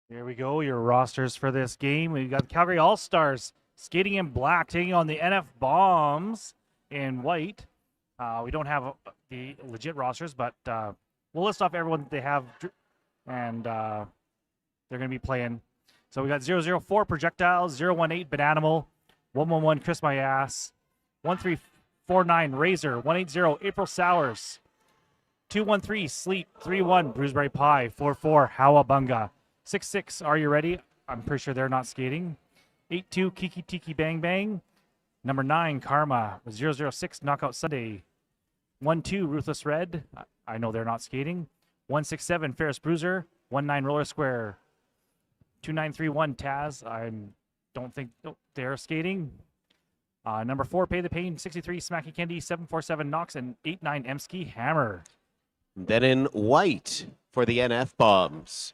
Here we go, your rosters for this game. We've got Calgary All-Stars skating in black, taking on the NF Bombs in white. We don't have the legit rosters, but we'll list off everyone that they have, and they're going to be playing. So we got 004 Projectiles, 018 Bananimal, 111 Chris My Ass, 1349 Razor, 180 April Sours, 213 Sleep, 31 Bruiseberry Pie, 44 Howabunga, 66 Are You Ready? I'm pretty sure they're not skating. 82 Kiki Tiki Bang Bang. Number 9 Karma, 006 Knockout Sunday, 12 Ruthless Red. I know they're not skating. 167 Ferris Bruiser, 19 Roller Square, 2931 Taz. I don't think they're skating. Number 4 Pay the Pain, 63 Smacky Candy, 747 Knox, and 89 Emsky Hammer. Then in white for the NF Bombs.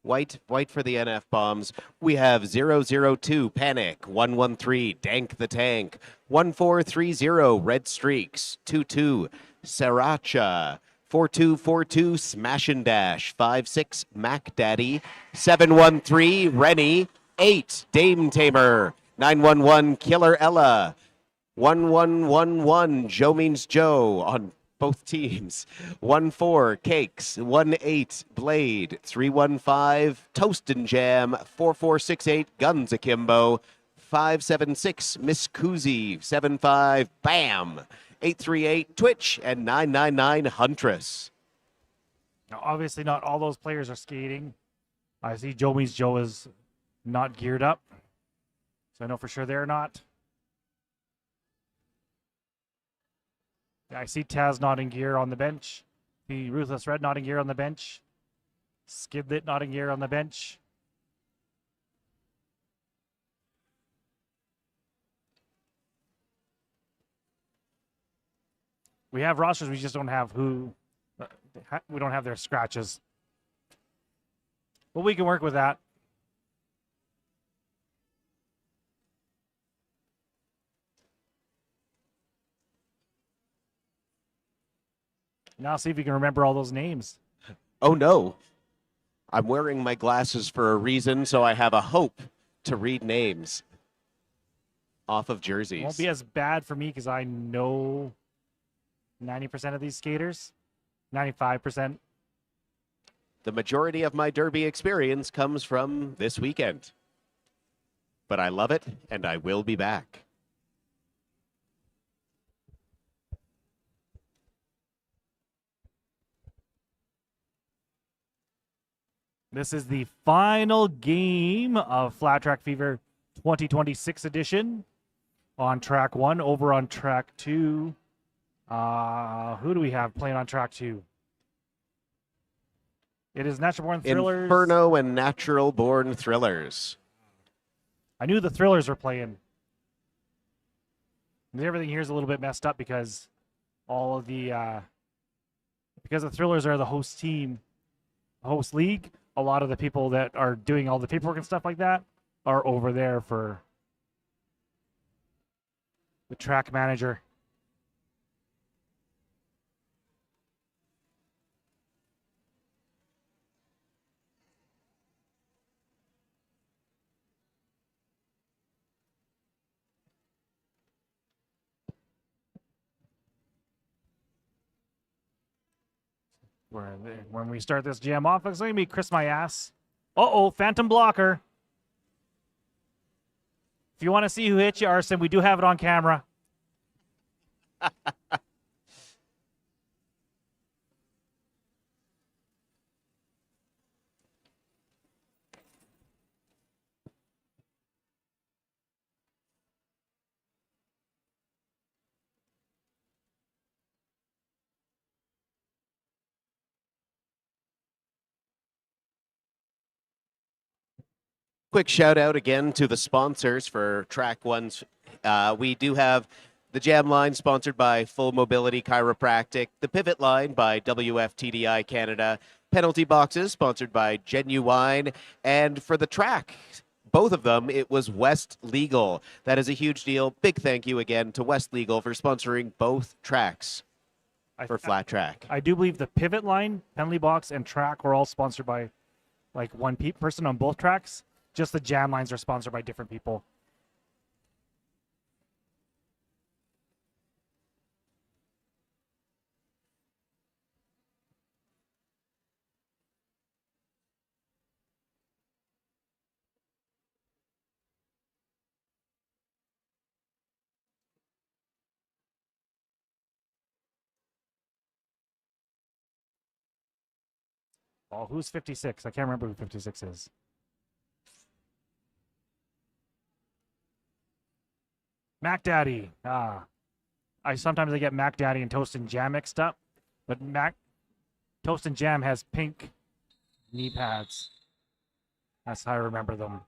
White for the NF Bombs. We have 002 Panic, 113 Dank the Tank, 1430 Red Streaks, 22 Sriracha, 4242 Smash and Dash, 56 Mac Daddy, 713 Rennie, 8 Dame Tamer, 911 Killer Ella, 1111 Joe Means Joe on both teams. 14 Cakes, 18 Blade, 315 Toast and Jam, 4468 Guns Akimbo, 576 Miss Koozie, 75 Bam, 838 Twitch, and 999 Huntress. Now, obviously, not all those players are skating. I see Joe Means Joe is not geared up, so I know for sure they're not. I see Taz not in gear on the bench. The Ruthless Red not in gear on the bench. Skidlet not in gear on the bench. We have rosters, we just don't have who. We don't have their scratches. But we can work with that. Now see if you can remember all those names. Oh no. I'm wearing my glasses for a reason, so I have a hope to read names off of jerseys. It won't be as bad for me because I know 90% of these skaters. 95%. The majority of my derby experience comes from this weekend. But I love it, and I will be back. This is the final game of Flat Track Fever 2026 edition on Track 1. Over on Track 2, who do we have playing on Track 2? It is Natural Born Thrillers. Inferno and Natural Born Thrillers. I knew the Thrillers were playing. Everything here is a little bit messed up because all of the because the Thrillers are the host team, host league. A lot of the people that are doing all the paperwork and stuff like that are over there for the track manager. When we start this jam off, it's going to be Chris My Ass. Uh-oh, Phantom Blocker. If you want to see who hit you, Arson, we do have it on camera. Quick shout out again to the sponsors for Track 1's. We do have the Jam Line sponsored by Full Mobility Chiropractic, the Pivot Line by WFTDI Canada, Penalty Boxes sponsored by Genuine, and for the track, both of them, it was West Legal. That is a huge deal. Big thank you again to West Legal for sponsoring both tracks for Flat Track. I do believe the Pivot Line, Penalty Box, and Track were all sponsored by like one person on both tracks. Just the jam lines are sponsored by different people. Oh, who's 56? I can't remember who 56 is. Mac Daddy. Sometimes I get Mac Daddy and Toast and Jam mixed up, but Toast and Jam has pink knee pads. That's how I remember them.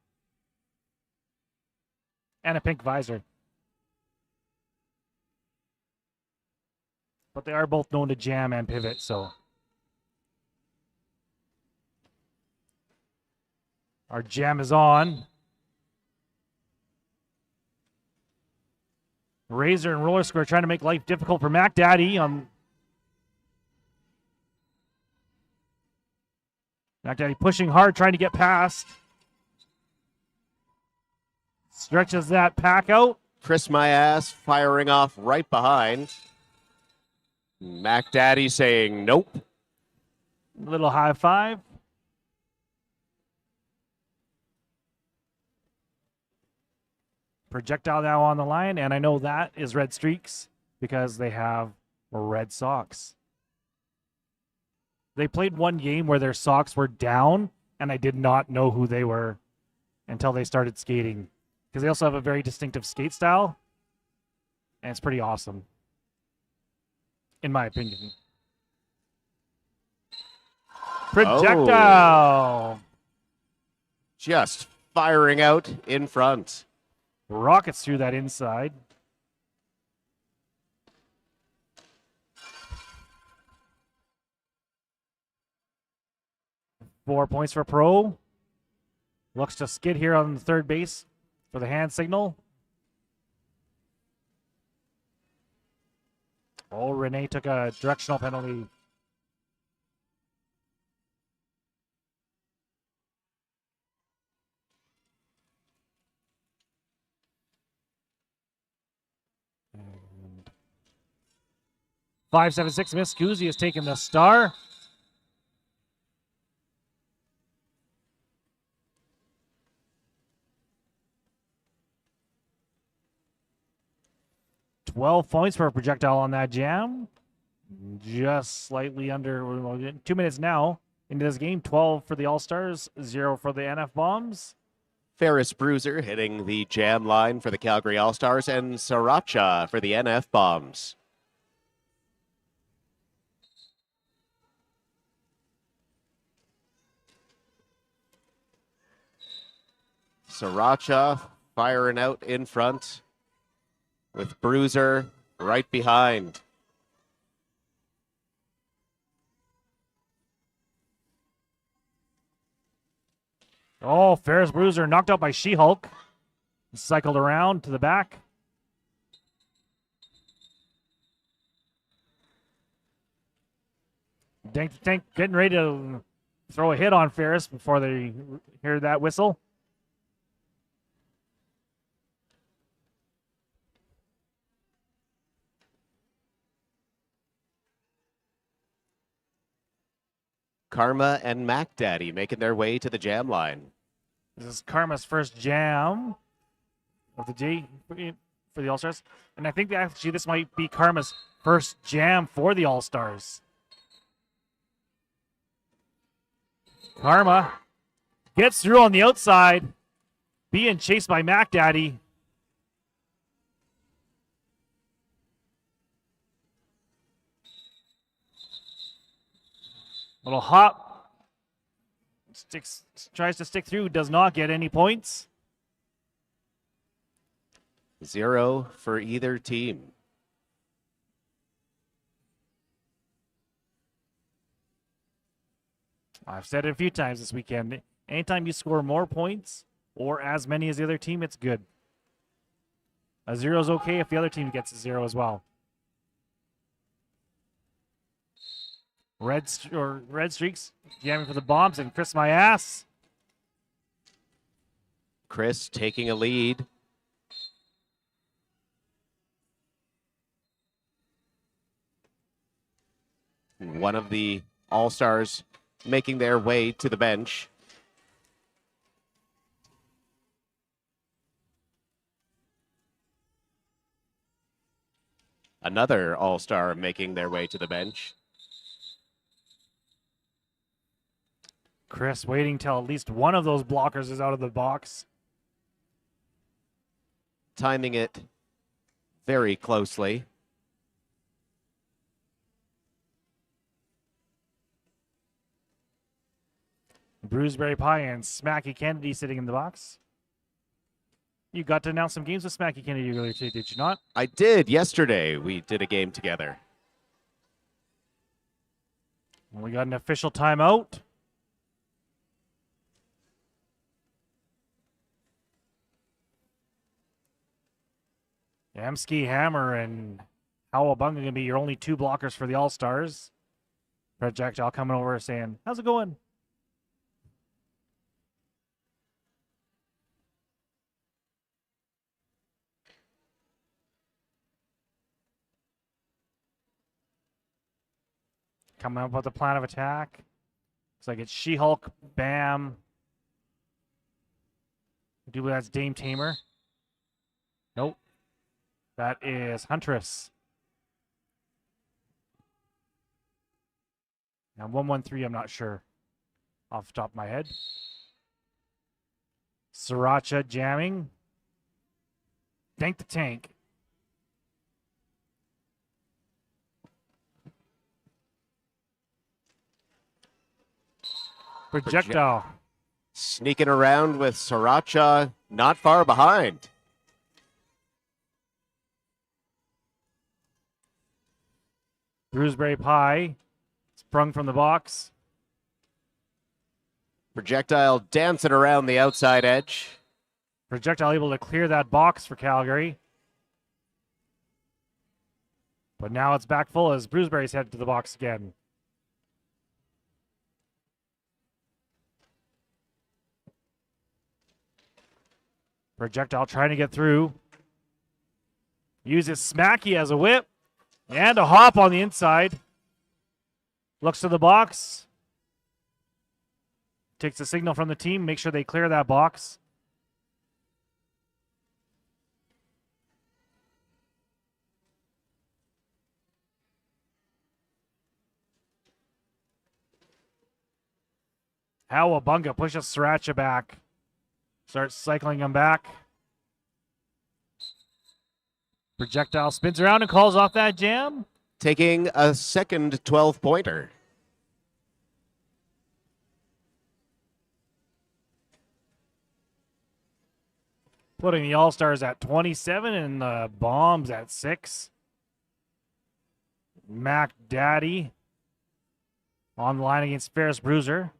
And a pink visor. But they are both known to jam and pivot, so. Our jam is on. Razor and Roller Square trying to make life difficult for Mac Daddy. Mac Daddy pushing hard, trying to get past. Stretches that pack out. Chris My Ass firing off right behind. Mac Daddy saying nope. Little high five. Projectile now on the line, and I know that is Red Streaks because they have red socks. They played one game where their socks were down, and I did not know who they were until they started skating. Because they also have a very distinctive skate style, and it's pretty awesome, in my opinion. Projectile! Just firing out in front. Rockets through that inside. Four points for Pro. Looks to skid here on the third base for the hand signal. Oh, Renee took a directional penalty. And 5-7-6 miss. Guzzi has taken the star. $12 points for a projectile on that jam. Just slightly under 2 minutes now into this game. 12 for the All-Stars, 0 for the NF Bombs. Ferris Bruiser hitting the jam line for the Calgary All-Stars, and Sriracha for the NF Bombs. Sriracha firing out in front with Bruiser right behind. Oh, Ferris Bruiser knocked out by She-Hulk. Cycled around to the back. Dank the Tank getting ready to throw a hit on Ferris before they hear that whistle. Karma and Mac Daddy making their way to the jam line. This is Karma's first jam of the day for the All-Stars. And I think that actually this might be Karma's first jam for the All-Stars. Karma gets through on the outside, being chased by Mac Daddy. Little hop. Tries to stick through, does not get any points. 0 for either team. I've said it a few times this weekend. Anytime you score more points or as many as the other team, it's good. A 0 is okay if the other team gets a 0 as well. Red Streaks jamming for the bombs, and Chris my ass. Chris taking a lead. One of the All-Stars making their way to the bench. Another All-Star making their way to the bench. Chris waiting till at least one of those blockers is out of the box. Timing it very closely. Bruceberry Pie and Smacky Kennedy sitting in the box. You got to announce some games with Smacky Kennedy earlier today, did you not? I did yesterday. We did a game together. We got an official timeout. Emsky, Hammer, and Howabunga going to be your only two blockers for the All-Stars. Projectile coming over saying, how's it going? Coming up with a plan of attack. Looks like it's She-Hulk, Bam. Do that's Dame Tamer. Nope. That is Huntress. Now 113, I'm not sure off the top of my head. Sriracha jamming. Dank the Tank. Projectile. Sneaking around with Sriracha not far behind. Bruceberry Pie sprung from the box. Projectile dancing around the outside edge. Projectile able to clear that box for Calgary. But now it's back full as Bruceberry's headed to the box again. Projectile trying to get through. Uses Smacky as a whip. And a hop on the inside. Looks to the box. Takes a signal from the team. Make sure they clear that box. Howabunga pushes Sriracha back. Starts cycling him back. Projectile spins around and calls off that jam. Taking a second 12-pointer. Putting the All-Stars at 27 and the Bombs at 6. Mac Daddy on the line against Ferris Bruiser.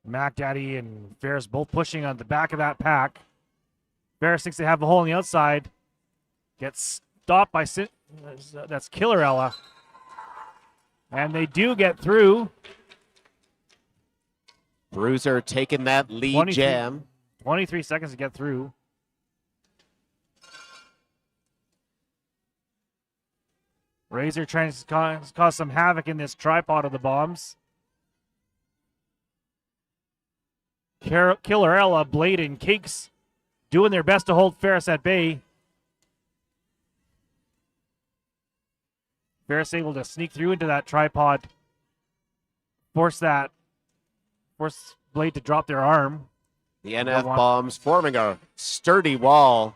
Mac Daddy and Ferris both pushing on the back of that pack. Ferris thinks they have a hole on the outside. Gets stopped by that's Killer Ella. And they do get through. Bruiser taking that lead jam. 23 seconds to get through. Razor trying to cause some havoc in this tripod of the Bombs. Killer Ella, Blade, and Cakes doing their best to hold Ferris at bay. Ferris able to sneak through into that tripod. Force Blade to drop their arm. The NF Bombs forming a sturdy wall,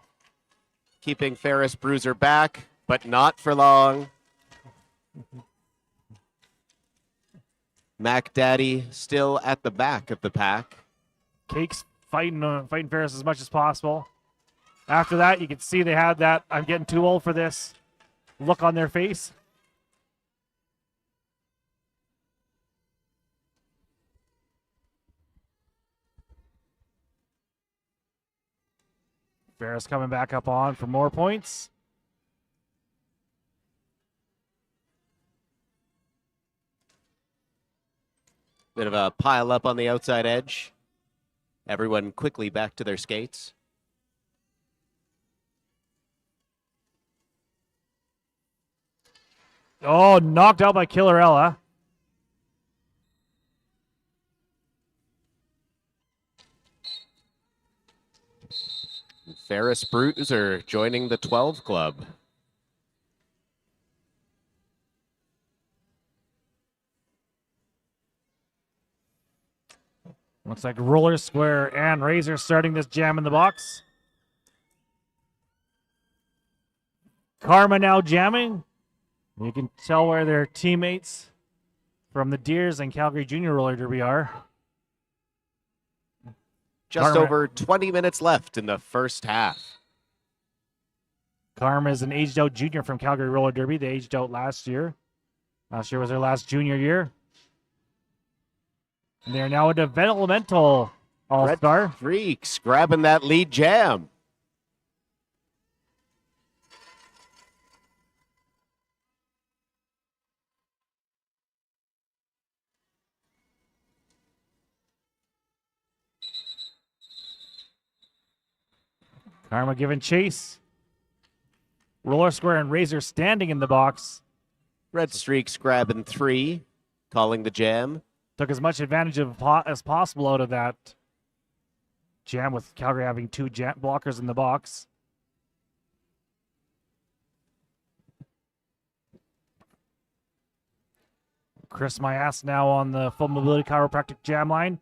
keeping Ferris Bruiser back, but not for long. Mac Daddy still at the back of the pack. Cakes fighting Ferris as much as possible. After that, you can see they had that I'm getting too old for this look on their face. Ferris coming back up on for more points. Bit of a pile up on the outside edge. Everyone quickly back to their skates. Oh, knocked out by Killarella. Ferris Bruiser joining the 12 club. Looks like Roller Square and Razor starting this jam in the box. Karma now jamming. You can tell where their teammates from the Deers and Calgary Junior Roller Derby are. Just Karma. over 20 minutes left in the first half. Karma is an aged out junior from Calgary Roller Derby. They aged out last year. Last year was their last junior year. And they are now a developmental all-star. Red Freaks grabbing that lead jam. Karma giving chase. Roller Square and Razor standing in the box. Red Streaks grabbing 3, calling the jam. Took as much advantage as possible out of that jam, with Calgary having 2 blockers in the box. Chris My Ass now on the full mobility chiropractic jam line,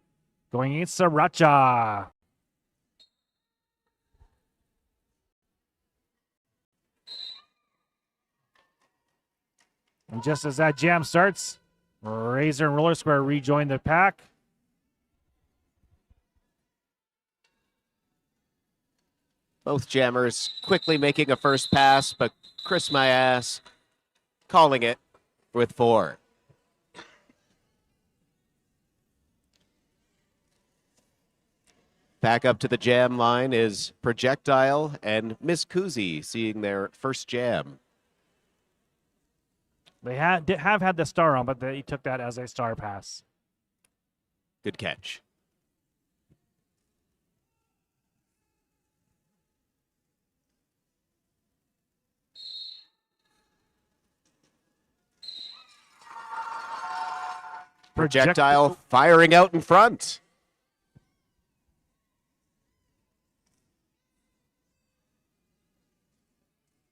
going against Sriracha. And just as that jam starts, Razor and Roller Square rejoin the pack. Both jammers quickly making a first pass, but Chris My Ass calling it with 4. Back up to the jam line is Projectile and Miss Kuzi seeing their first jam. They have had the star on, but they took that as a star pass. Good catch. Projectile firing out in front.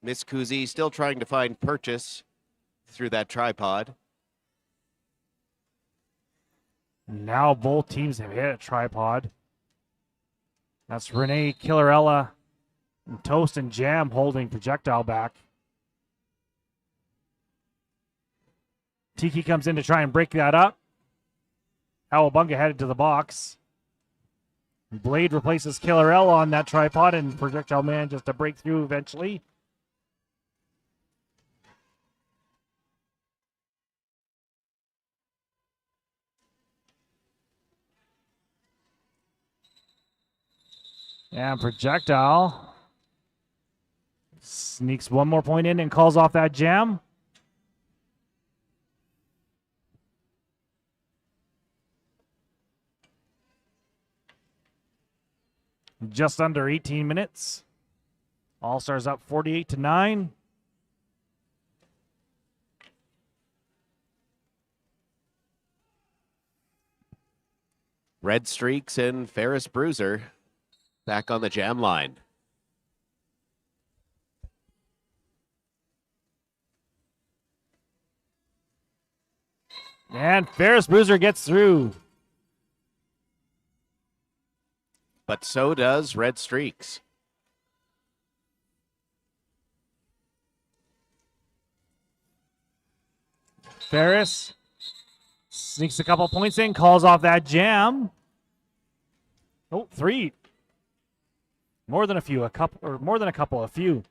Miss Kuzi still trying to find purchase through that tripod. Now both teams have hit a tripod. That's Renee Killarella and Toast and Jam holding Projectile back. Tiki comes in to try and break that up. Cowabunga headed to the box. Blade replaces Killarella on that tripod, and Projectile manages to break through eventually. And Projectile sneaks one more point in and calls off that jam. Just under 18 minutes. All-Stars up 48-9. Red Streaks and Ferris Bruiser back on the jam line. And Ferris Bruiser gets through. But so does Red Streaks. Ferris sneaks a couple points in, calls off that jam. Oh, 3. More than a few, a few.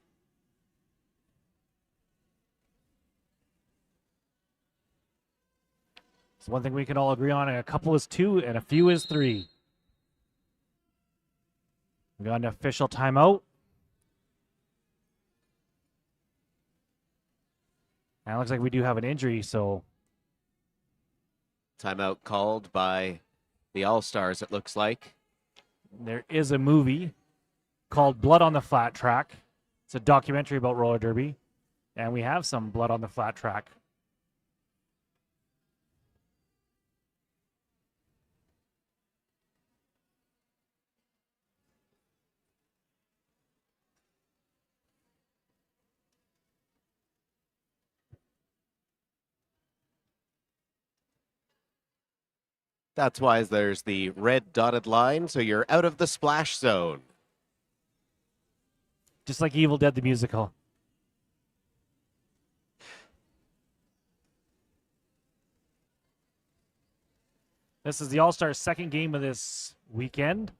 It's one thing we can all agree on. A couple is 2 and a few is 3. We got an official timeout. And it looks like we do have an injury, so Timeout called by the All-Stars, it looks like. there is a movie called Blood on the Flat Track. It's a documentary about roller derby, and we have some blood on the flat track. That's why there's the red dotted line, so you're out of the splash zone. Just like Evil Dead the musical. This is the All-Stars' second game of this weekend.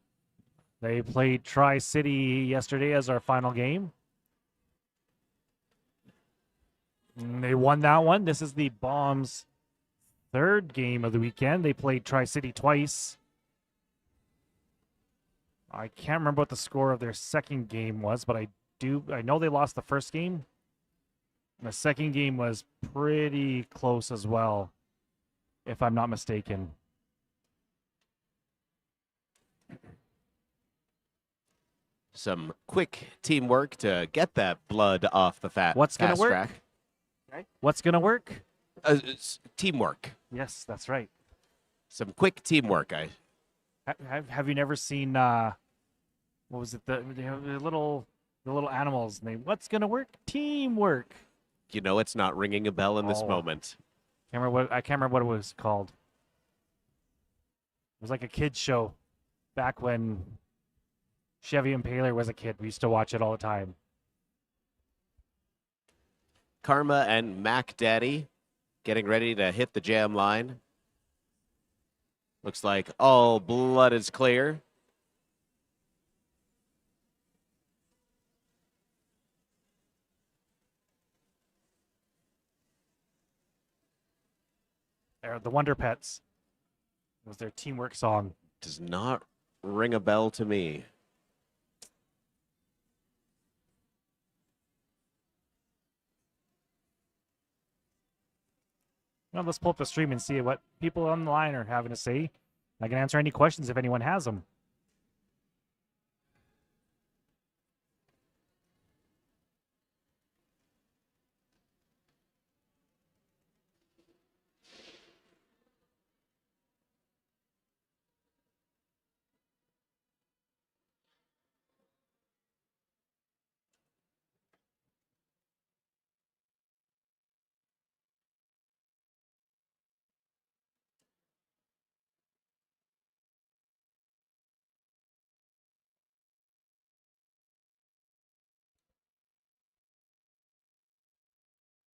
They played Tri-City yesterday as our final game. And they won that one. This is the Bombs' third game of the weekend. They played Tri-City twice. I can't remember what the score of their second game was, but I know they lost the first game. The second game was pretty close as well, if I'm not mistaken. Some quick teamwork to get that blood off the What's gonna fast work? track. What's going to work? Teamwork. Yes, that's right. Some quick teamwork. Have you never seen what was it, the little animals? And what's going to work? Teamwork. You know it's not ringing a bell in this Oh. moment. I can't remember what it was called. It was like a kids show back when Chevy Impaler was a kid. We used to watch it all the time. Karma and Mac Daddy getting ready to hit the jam line. Looks like all blood is clear. They're the Wonder Pets. It was their teamwork song. Does not ring a bell to me. Well, let's pull up the stream and see what people on the line are having to say. I can answer any questions if anyone has them.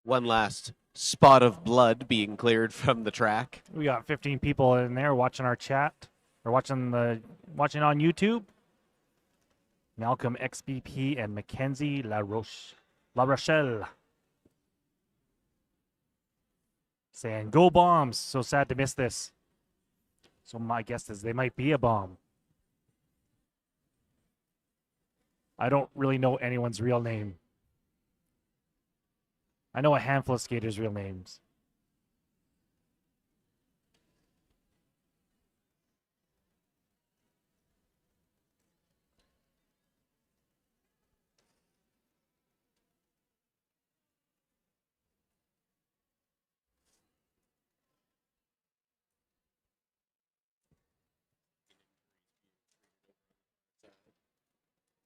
One last spot of blood being cleared from the track. We got 15 people in there watching our chat or watching on YouTube. Malcolm XBP and Mackenzie La Rochelle saying go Bombs. So sad to miss this. So my guess is they might be a bomb. I don't really know anyone's real name. I know a handful of skaters' real names.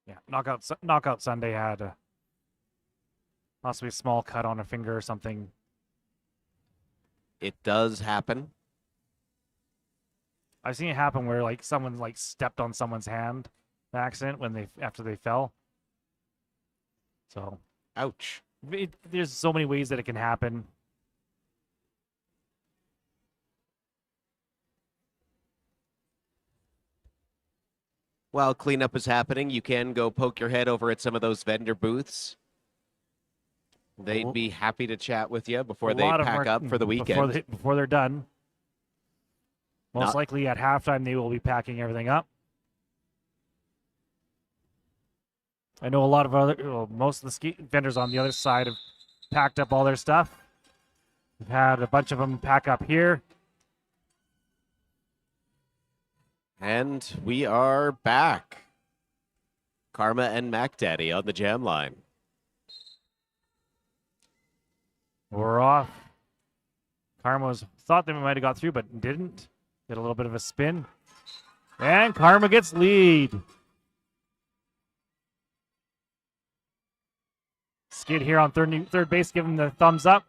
Yeah, Knockout Sunday had a possibly a small cut on a finger or something. It does happen. I've seen it happen where like someone like stepped on someone's hand by accident after they fell. So Ouch. there's so many ways that it can happen. While cleanup is happening, you can go poke your head over at some of those vendor booths. They'd be happy to chat with you before they pack up for the weekend. Before they're done. Most likely at halftime, they will be packing everything up. I know a lot of most of the ski vendors on the other side have packed up all their stuff. We've had a bunch of them pack up here. And we are back. Karma and Mac Daddy on the jam line. We're off. Karma's thought they might have got through, but didn't. Did a little bit of a spin. And Karma gets lead. Skid here on third base, giving the thumbs up.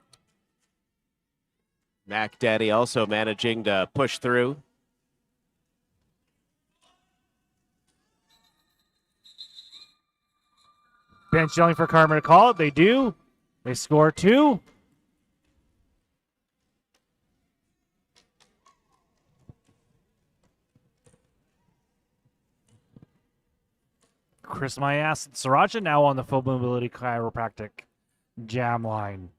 Mac Daddy also managing to push through. Bench yelling for Karma to call it. They do. They score 2. Chris Myas and Sriracha now on the Full Mobility Chiropractic jam line.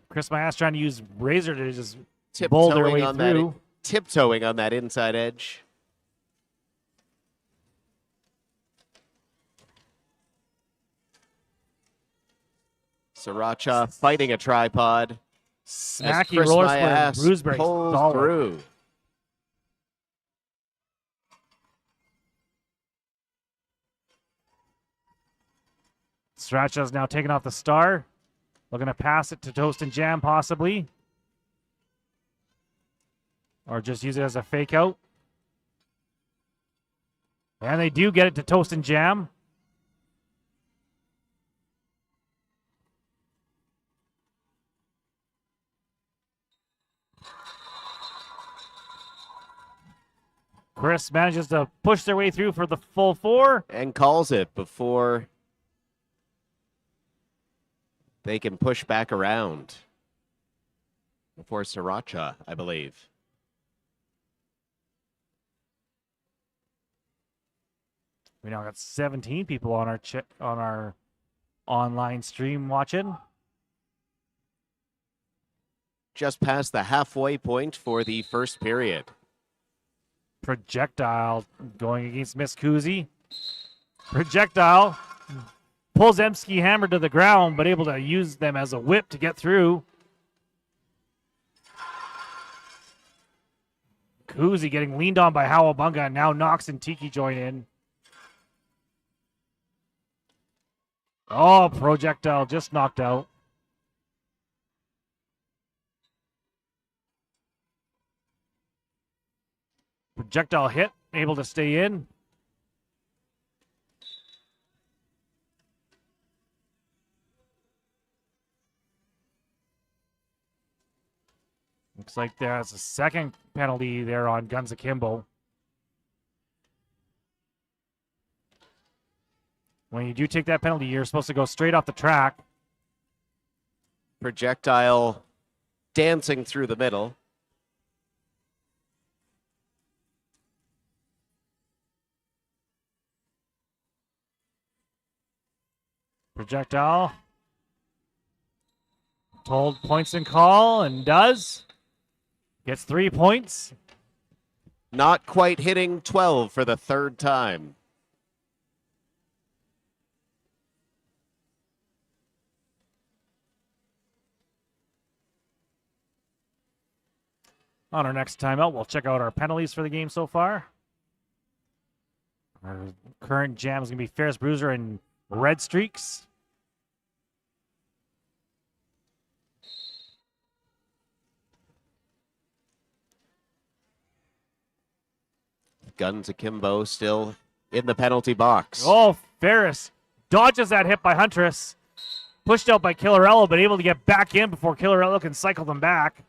Chris Myas trying to use Razor to just bowl their way through. Tiptoeing on that inside edge. Sriracha fighting a tripod. Smacky roller square. Bruceberry pulls through. Sriracha's now taking off the star. Looking to pass it to Toast and Jam, possibly. Or just use it as a fake out. And they do get it to Toast and Jam. Chris manages to push their way through for the full 4. And calls it before they can push back around. Before Sriracha, I believe. We now got 17 people on our online stream watching. Just past the halfway point for the first period. Projectile going against Miss Kuzi. Projectile pulls Emsky Hammer to the ground, but able to use them as a whip to get through. Kuzi getting leaned on by Howabunga, and now Knox and Tiki join in. Oh, Projectile just knocked out. Projectile hit, able to stay in. Looks like there's a second penalty there on Guns Akimbo. When you do take that penalty, you're supposed to go straight off the track. Projectile dancing through the middle. Projectile told points and call and does. Gets 3 points. Not quite hitting 12 for the third time. On our next timeout, we'll check out our penalties for the game so far. Our current jam is going to be Ferris Bruiser and Red Streaks. Guns Akimbo still in the penalty box. Oh, Ferris dodges that hit by Huntress. Pushed out by Killarello, but able to get back in before Killarello can cycle them back.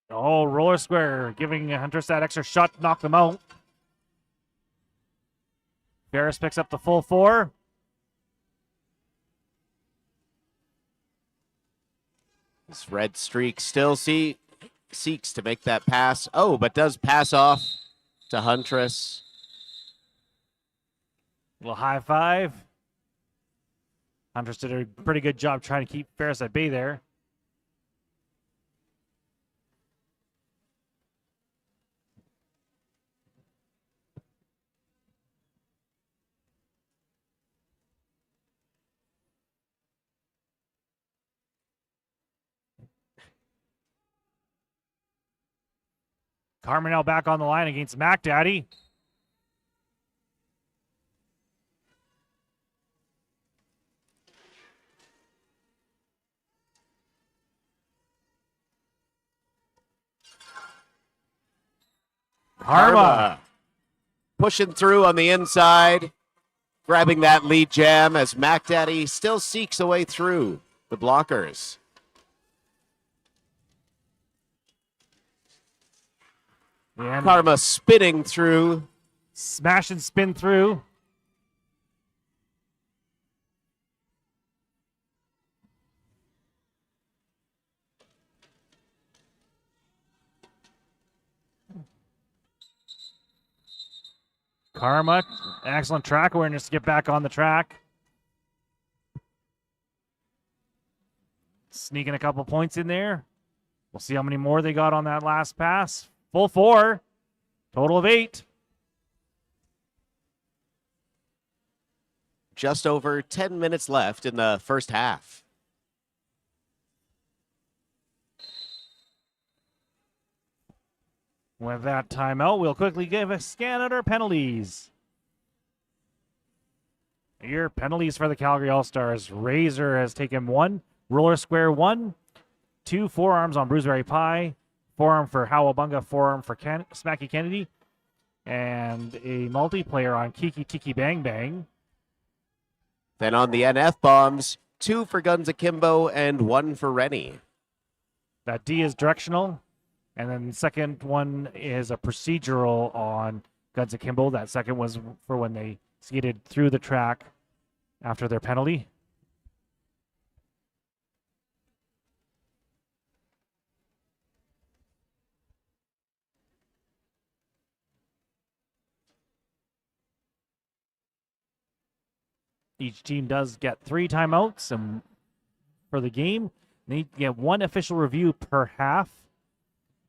Oh, roller square, giving Huntress that extra shot to knock them out. Ferris picks up the full 4. This red streak still seeks to make that pass. Oh, but does pass off to Huntress. Little high five. Huntress did a pretty good job trying to keep Ferris at bay there. Carmen now back on the line against Mac Daddy. Karma pushing through on the inside, grabbing that lead jam as Mac Daddy still seeks a way through the blockers. And Karma spinning through. smash and spin through. Karma, excellent track awareness to get back on the track. Sneaking a couple points in there. We'll see how many more they got on that last pass. Full 4, total of 8. Just over 10 minutes left in the first half. With that timeout, we'll quickly give a scan at our penalties. Your penalties for the Calgary All-Stars. Razor has taken 1, roller square 1, 2 forearms on Bruiseberry Pie, forearm for Howabunga, forearm for Smacky Kennedy, and a multiplayer on Kiki Tiki Bang Bang. Then on the NF bombs, 2 for Guns Akimbo and 1 for Rennie. That D is directional. And then the second one is a procedural on Guns Akimbo. That second was for when they skated through the track after their penalty. Each team does get 3 timeouts and for the game. They get 1 official review per half.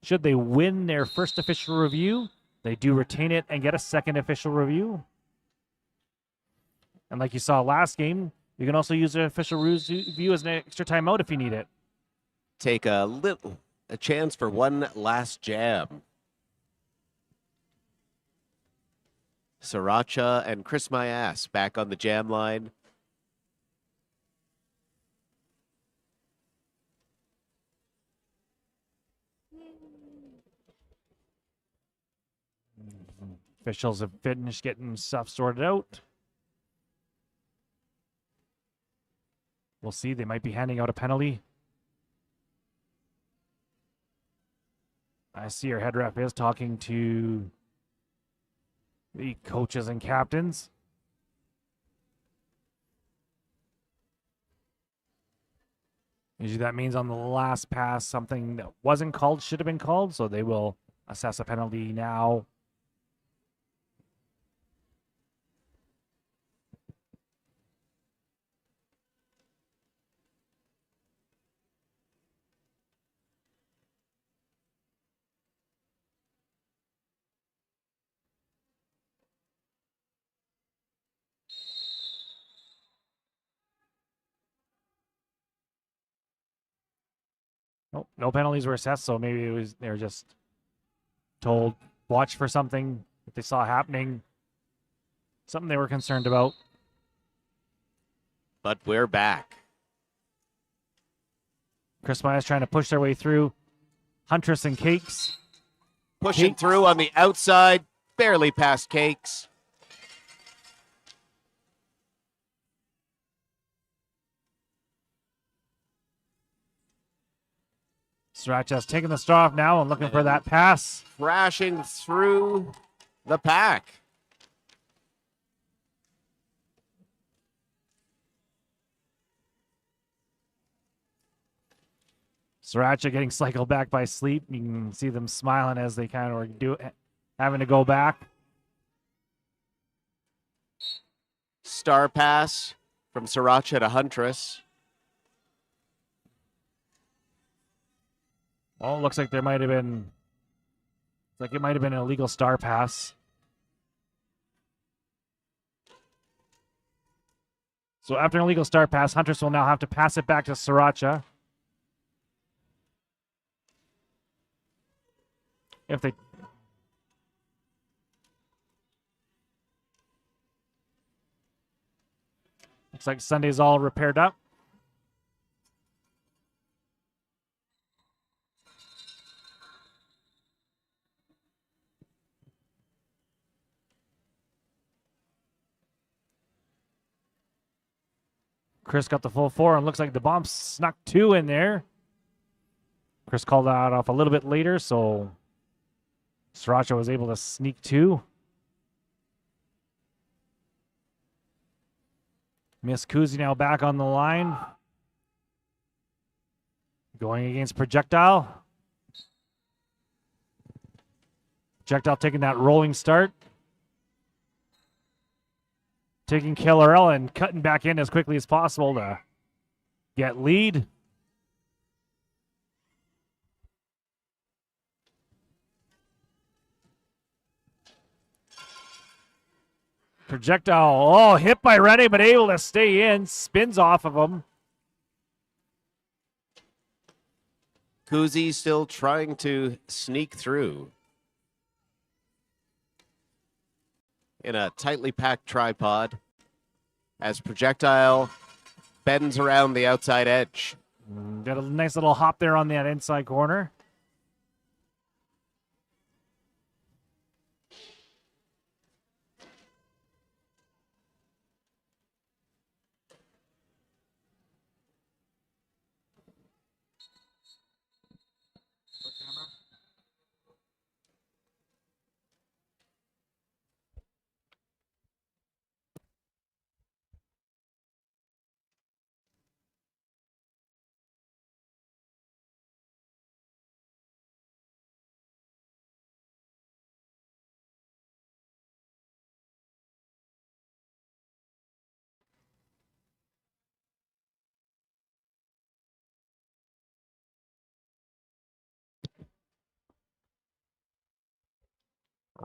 Should they win their first official review, they do retain it and get a second official review. And like you saw last game, you can also use an official review as an extra timeout if you need it. Take a chance for one last jam. Sriracha and Chris My Ass back on the jam line. Officials have finished getting stuff sorted out. We'll see. They might be handing out a penalty. I see our head ref is talking to the coaches and captains. Usually that means on the last pass, something that wasn't called should have been called, so they will assess a penalty now. Nope, no penalties were assessed, so maybe they were just told watch for something that they saw happening, something they were concerned about. But we're back. Chris Myers trying to push their way through. Huntress and Cakes. Pushing through on the outside, barely past Cakes. Sriracha's taking the straw off now and looking for that pass. Crashing through the pack. Sriracha getting cycled back by Sleep. You can see them smiling as they kind of having to go back. Star pass from Sriracha to Huntress. Oh, looks like there might have been. It might have been an illegal star pass. So after an illegal star pass, Huntress will now have to pass it back to Sriracha. If they looks like Sunday's all repaired up. Chris got the full 4 and looks like the bomb snuck 2 in there. Chris called that off a little bit later, so Sriracha was able to sneak 2. Miss Kuzi now back on the line. Going against Projectile. Projectile taking that rolling start. Taking Killarella and cutting back in as quickly as possible to get lead. Projectile, hit by Rene, but able to stay in. Spins off of him. Kuzi still trying to sneak through. In a tightly packed tripod as Projectile bends around the outside edge. Got a nice little hop there on that inside corner.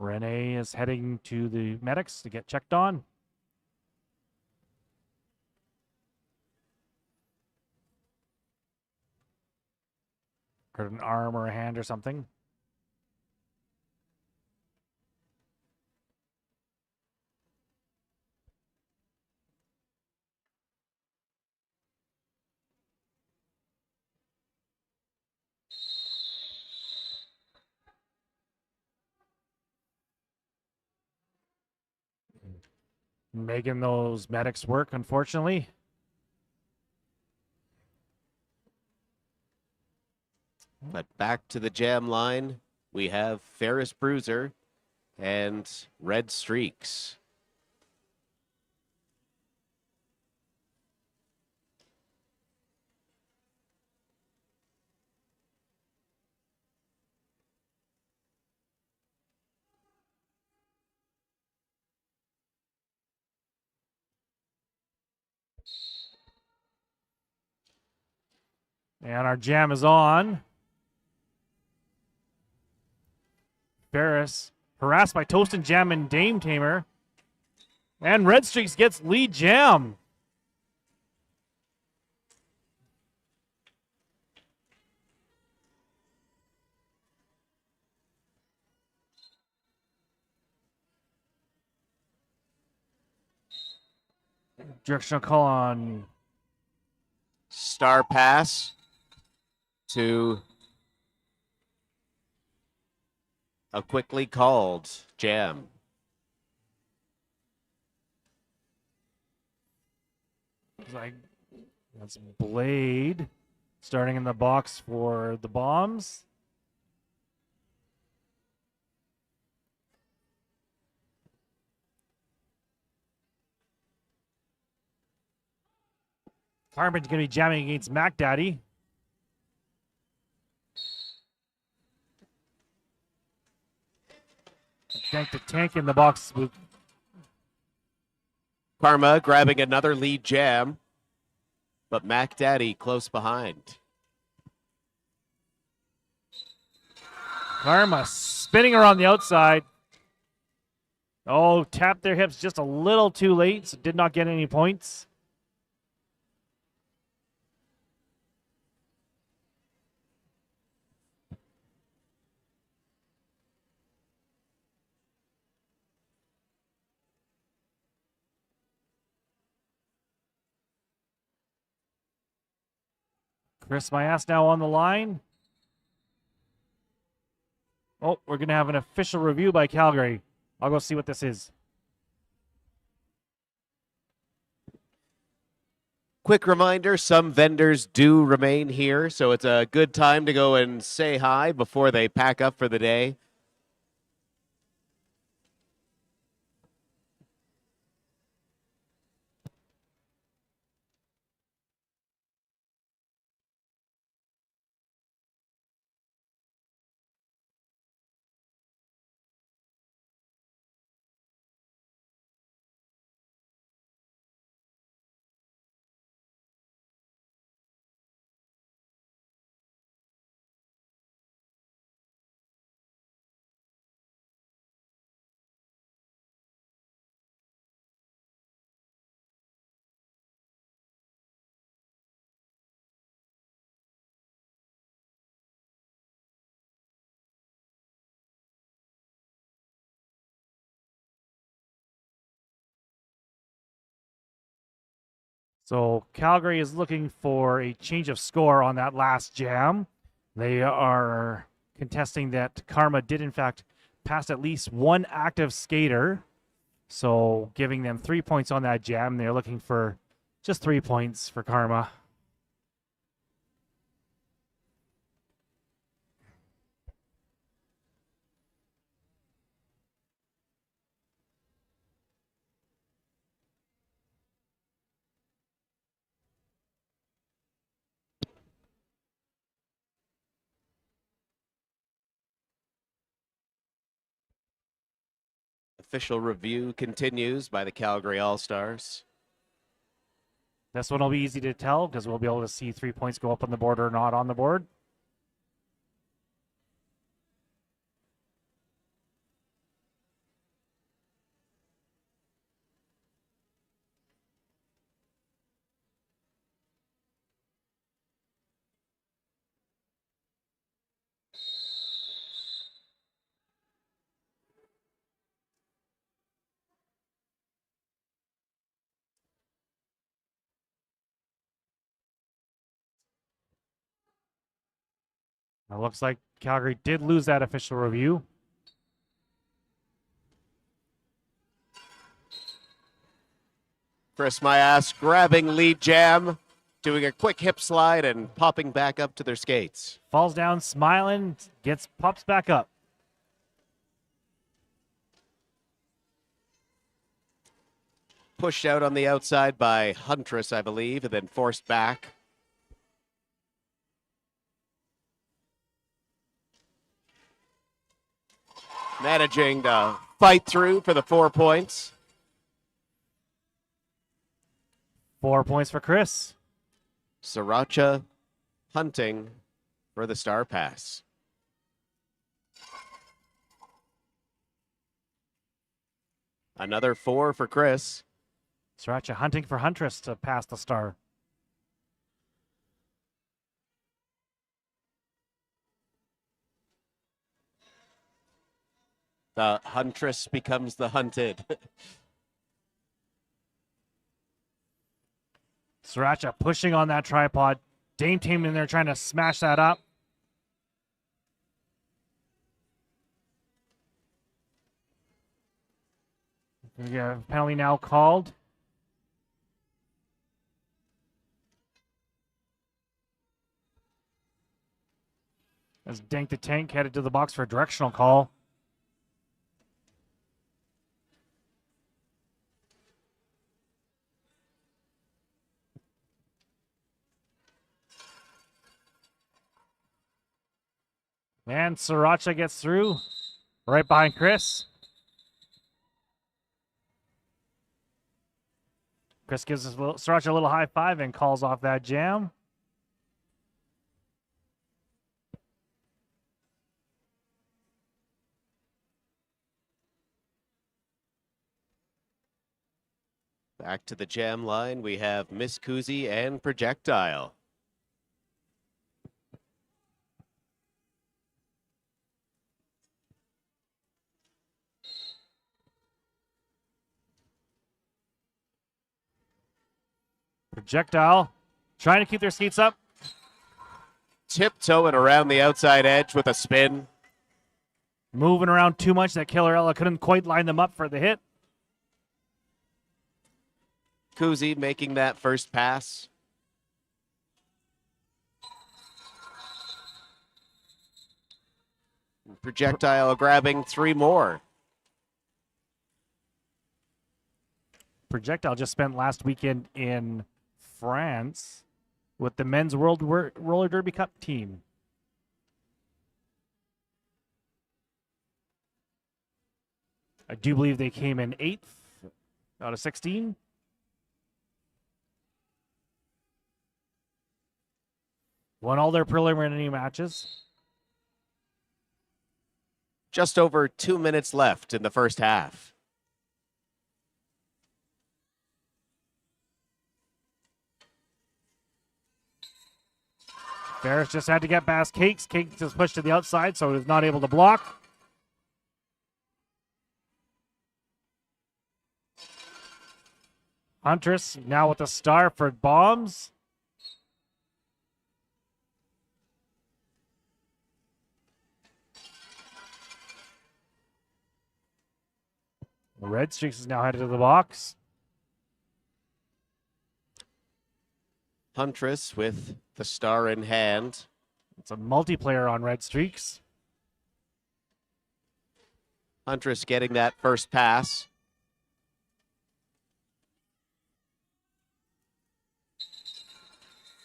Rene is heading to the medics to get checked on. Hurt an arm or a hand or something. Making those medics work, unfortunately. But back to the jam line, we have Ferris Bruiser and Red Streaks. And our jam is on. Ferris harassed by Toast and Jam and Dame Tamer. And Red Streaks gets lead jam. Directional call on Star pass to a quickly called jam. like that's Blade starting in the box for the bombs. Harmon's going to be jamming against Mac Daddy. Dank the tank in the box. Karma grabbing another lead jam, but Mac Daddy close behind. Karma spinning around the outside. Oh, tapped their hips just a little too late, so did not get any points. Chris Mayass now on the line. Oh, we're going to have an official review by Calgary. I'll go see what this is. Quick reminder, some vendors do remain here, so it's a good time to go and say hi before they pack up for the day. So Calgary is looking for a change of score on that last jam. They are contesting that Karma did in fact pass at least one active skater. So giving them 3 points on that jam. They're looking for just 3 points for Karma. Official review continues by the Calgary All-Stars. This one will be easy to tell because we'll be able to see 3 points go up on the board or not on the board. It looks like Calgary did lose that official review. Chris Mayass grabbing lead jam, doing a quick hip slide and popping back up to their skates. Falls down, smiling, pops back up. Pushed out on the outside by Huntress, I believe, and then forced back. Managing to fight through for the 4 points. 4 points for Chris. Sriracha hunting for the star pass. Another 4 for Chris. Sriracha hunting for Huntress to pass the star. The huntress becomes the hunted. Sriracha pushing on that tripod. Dame Team in there trying to smash that up. We got a penalty now called. As Dank the Tank headed to the box for a directional call. And Sriracha gets through right behind Chris. Chris gives Sriracha a little high five and calls off that jam. Back to the jam line, we have Miss Kuzi and Projectile. Projectile trying to keep their skates up. Tiptoeing around the outside edge with a spin. Moving around too much that Killarella couldn't quite line them up for the hit. Kuzi making that first pass. Projectile grabbing 3 more. Projectile just spent last weekend in France with the men's World Roller Derby Cup team. I do believe they came in 8th out of 16. Won all their preliminary matches. Just over 2 minutes left in the first half. Ferris just had to get past Cakes. Cakes is pushed to the outside, so is not able to block. Huntress now with a star for bombs. Red Streaks is now headed to the box. Huntress with the star in hand. It's a multiplayer on Red Streaks. Huntress getting that first pass.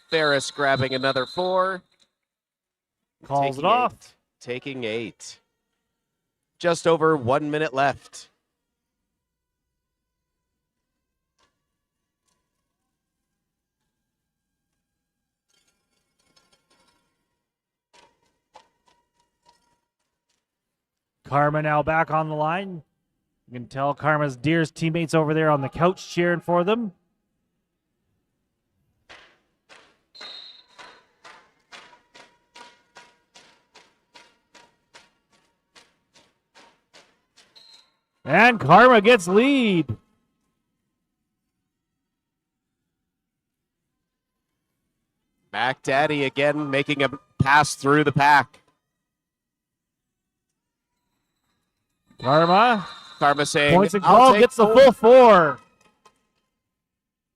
Ferris grabbing another 4. Calls it Taking off. 8. Taking 8. Just over 1 minute left. Karma now back on the line. You can tell Karma's dearest teammates over there on the couch cheering for them. And Karma gets lead. Mac Daddy again making a pass through the pack. Karma saying, points and "I'll call, take gets the 4." full 4.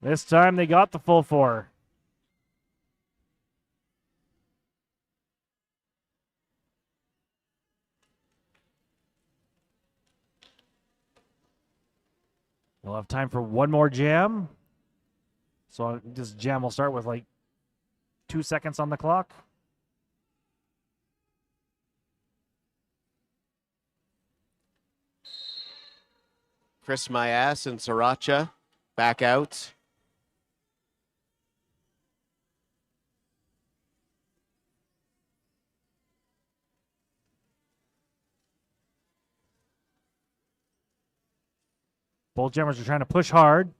This time they got the full 4. We'll have time for one more jam. So this jam will start with like 2 seconds on the clock. Chris Mayas and Sriracha back out. Both jammers are trying to push hard.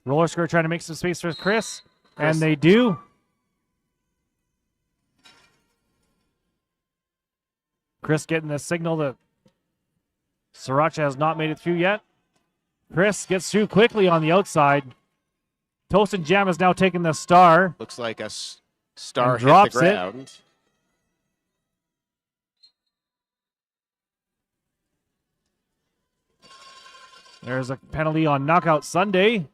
Roller Skirt trying to make some space for Chris. And they do. Chris getting the signal that Sriracha has not made it through yet. Chris gets through quickly on the outside. Toast and Jam is now taking the star. Looks like a star And hit drops the it. ground. There's a penalty on Knockout Sunday.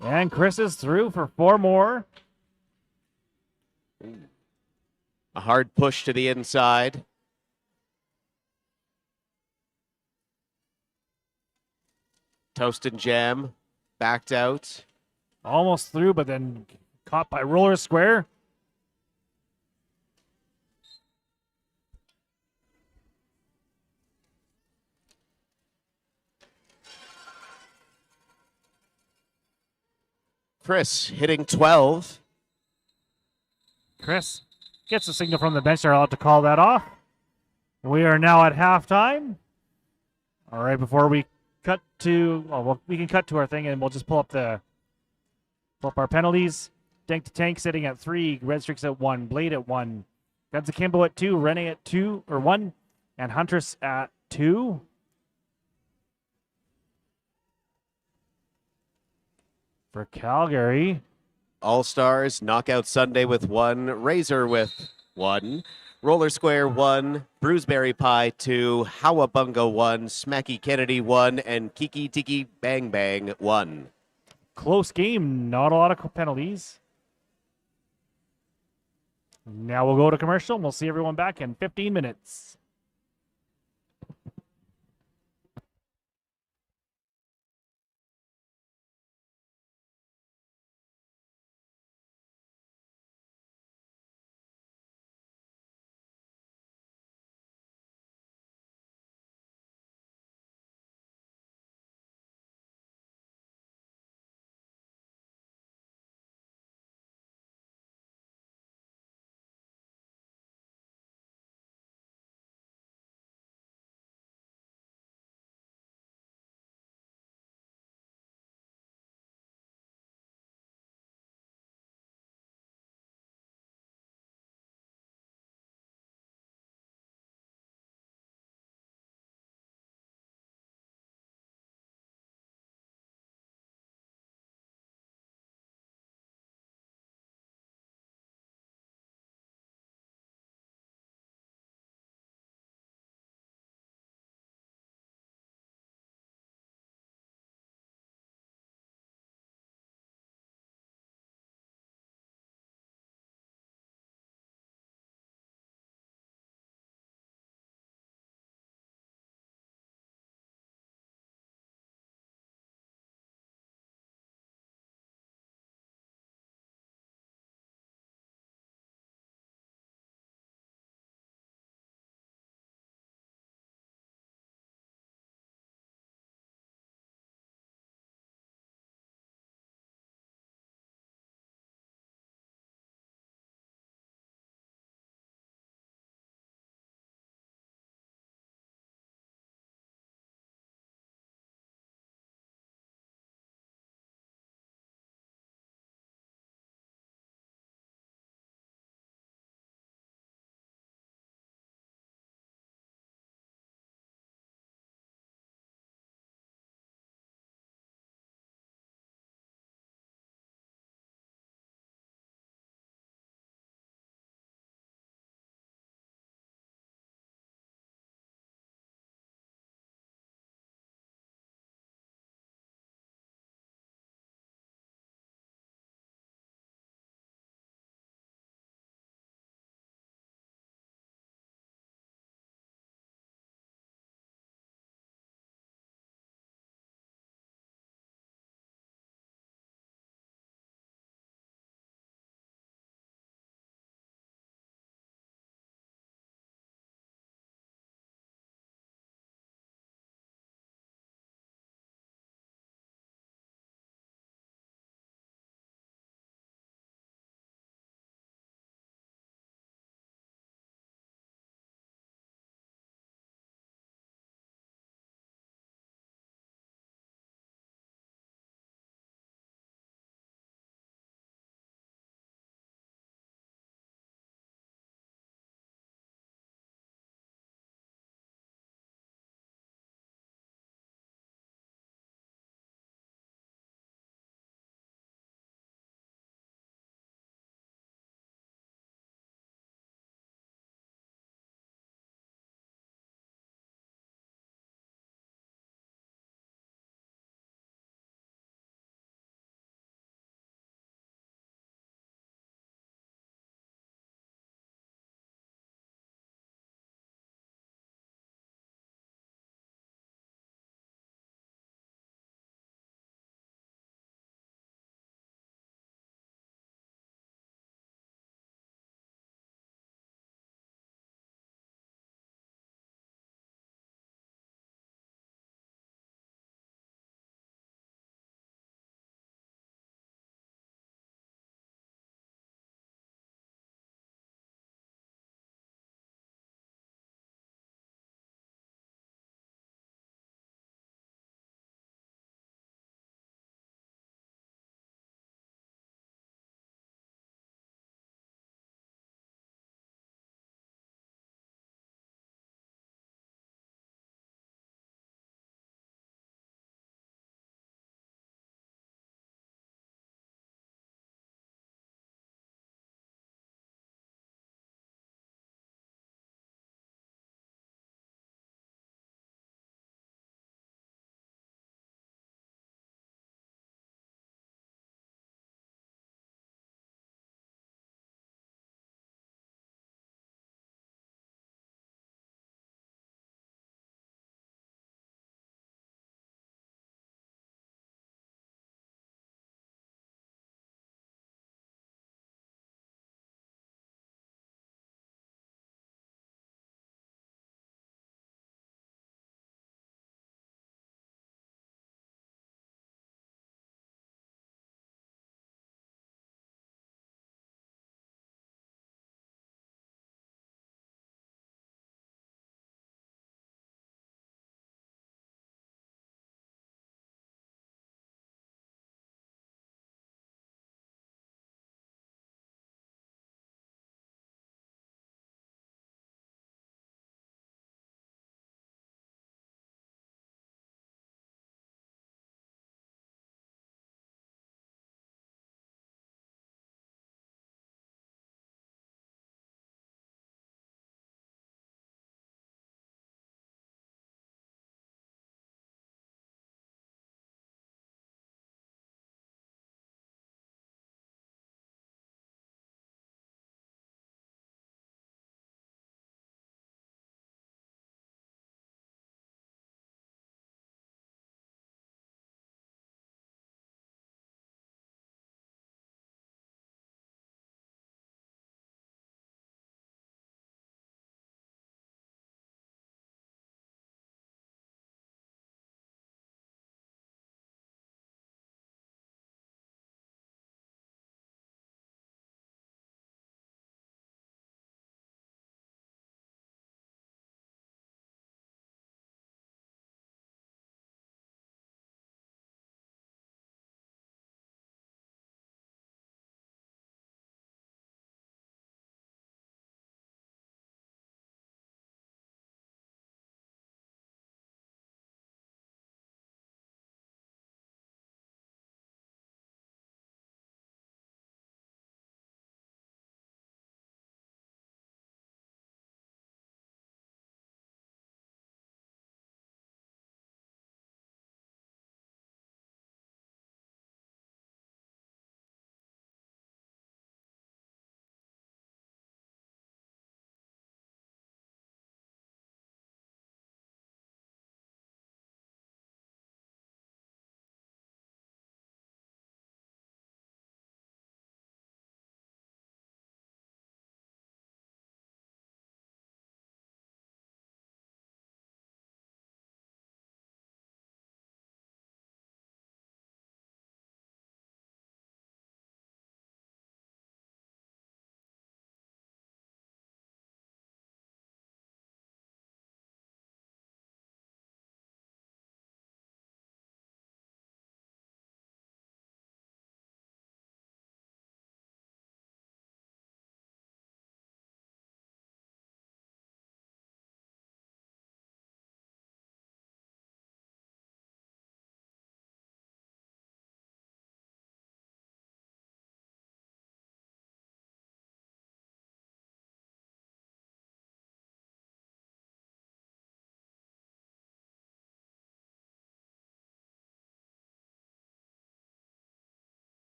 And Chris is through for 4 more. A hard push to the inside. Toast and Jam backed out. Almost through, but then caught by Roller Square. Chris hitting 12. Chris gets a signal from the bench. They're allowed to call that off. We are now at halftime. All right, before we cut to, we can cut to our thing and we'll just pull up our penalties. Dank to Tank sitting at 3, Red Streaks at 1, Blade at 1, Guns Akimbo at 2, Rene at 2 or 1, and Huntress at 2. For Calgary, All Stars Knockout Sunday with 1, Razor with 1, Roller Square 1, Bruiseberry Pie 2, Howabunga 1, Smacky Kennedy 1, and Kiki Tiki Bang Bang 1. close game, not a lot of penalties. Now we'll go to commercial and we'll see everyone back in 15 minutes.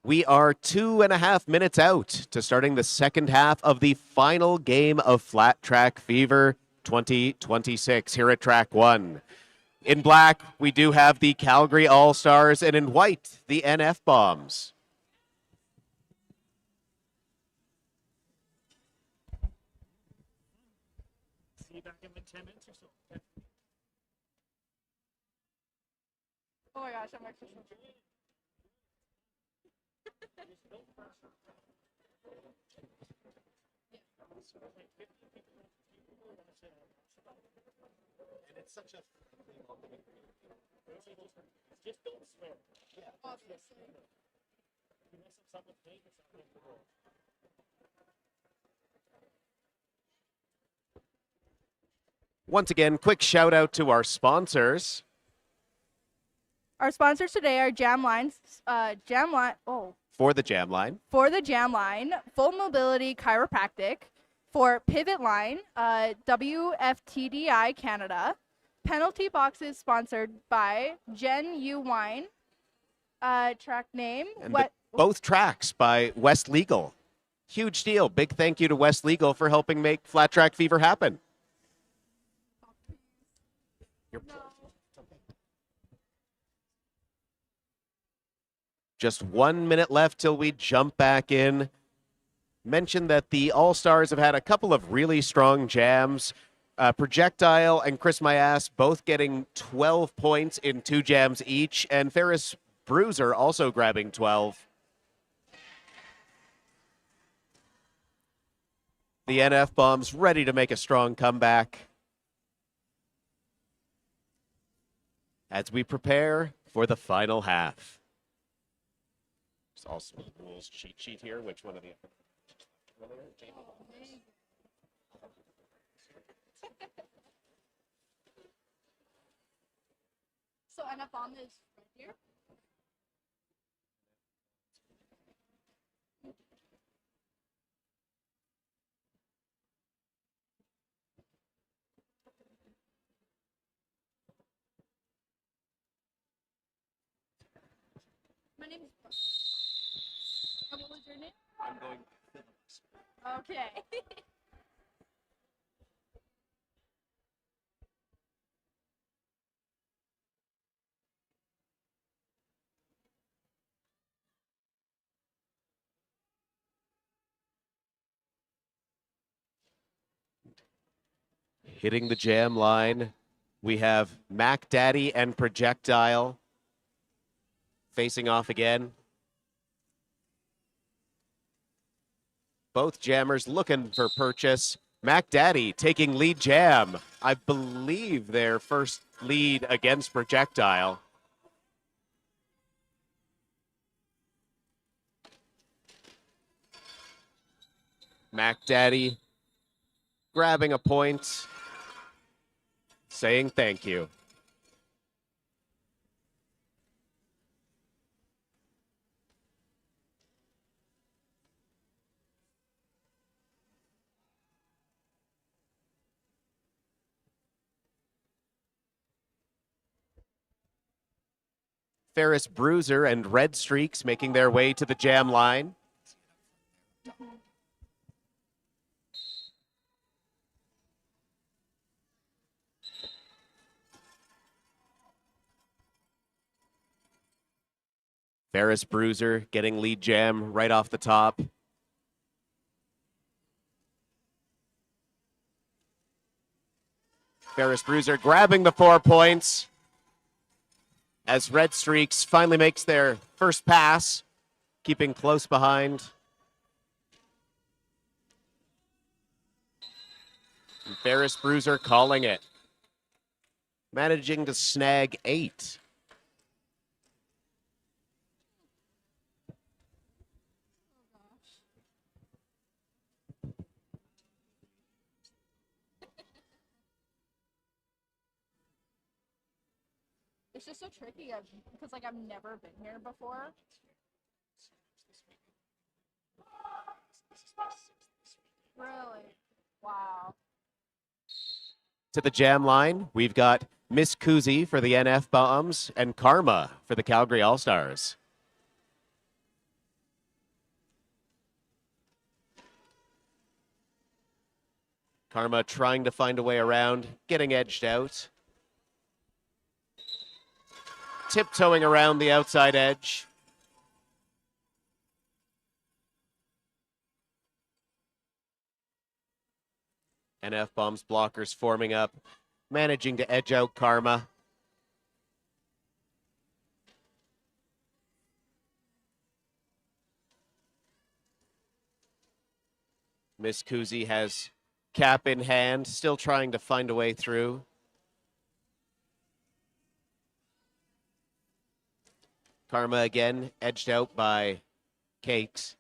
We are 2.5 minutes out to starting the second half of the final game of Flat Track Fever 2026 here at Track 1. In black, we do have the Calgary All-Stars, and in white, the NF Bombs. See you back in 10 minutes or so. Oh my gosh, I'm actually so Just don't swear. obviously. You mess up something with me, it's not going to work. Once again, quick shout out to our sponsors. Our sponsors today are Jam Lines, For the Jam Line. for the Jam Line, Full Mobility Chiropractic, for Pivot Line, WFTDI Canada, Penalty Boxes sponsored by Gen U Wine, track name, And what? both tracks by West Legal. Huge deal. Big thank you to West Legal for helping make Flat Track Fever happen. Just 1 minute left till we jump back in. Mentioned that the All-Stars have had a couple of really strong jams. Projectile and Chris Myas both getting 12 points in 2 jams each, and Ferris Bruiser also grabbing 12. The NF Bombs ready to make a strong comeback as we prepare for the final half. There's also a rules cheat sheet here. Which one of the So NF Bomb is right here? My name is. What was your name? I'm going. Okay. Hitting the jam line, we have Mac Daddy and Projectile facing off again. Both jammers looking for purchase. Mac Daddy taking lead jam. I believe their first lead against Projectile. Mac Daddy grabbing a point, saying thank you. Ferris Bruiser and Red Streaks making their way to the jam line. Ferris Bruiser getting lead jam right off the top. Ferris Bruiser grabbing the 4 points as Red Streaks finally makes their first pass, keeping close behind. And Ferris Bruiser calling it, managing to snag 8. It's just so tricky because like I've never been here before. Really? Wow. To the jam line, we've got Miss Kuzi for the NF Bombs and Karma for the Calgary All-Stars. Karma trying to find a way around, getting edged out. Tiptoeing around the outside edge. NF Bombs blockers forming up, managing to edge out Karma. Miss Kuzi has cap in hand, still trying to find a way through. Karma again, edged out by Cakes.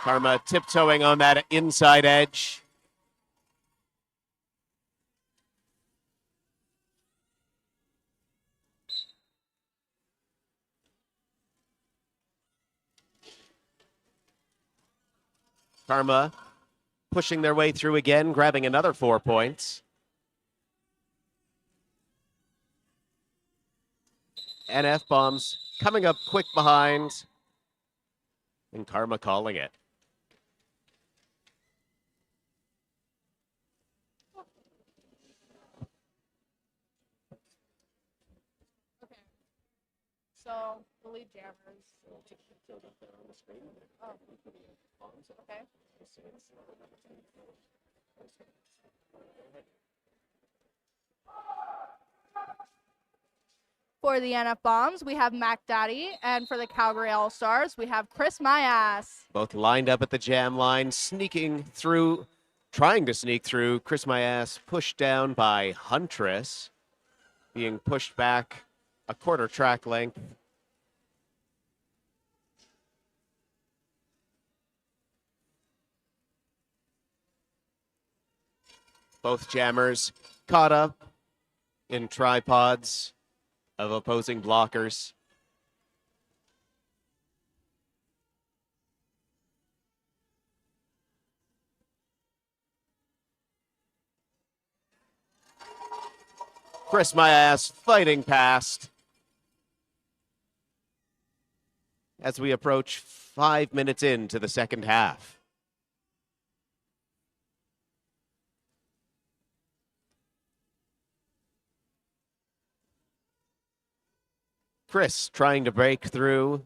Karma tiptoeing on that inside edge. Karma pushing their way through again, grabbing another 4 points. NF Bombs coming up quick behind. And Karma calling it. Okay. So the lead jammers. Oh. Okay. For the NF Bombs, we have Mac Daddy, and for the Calgary All Stars, we have Chris Myas. Both lined up at the jam line, sneaking through, trying to sneak through. Chris Myas pushed down by Huntress, being pushed back a quarter track length. Both jammers caught up in tripods of opposing blockers. Chris Myas fighting past as we approach 5 minutes into the second half. Chris trying to break through.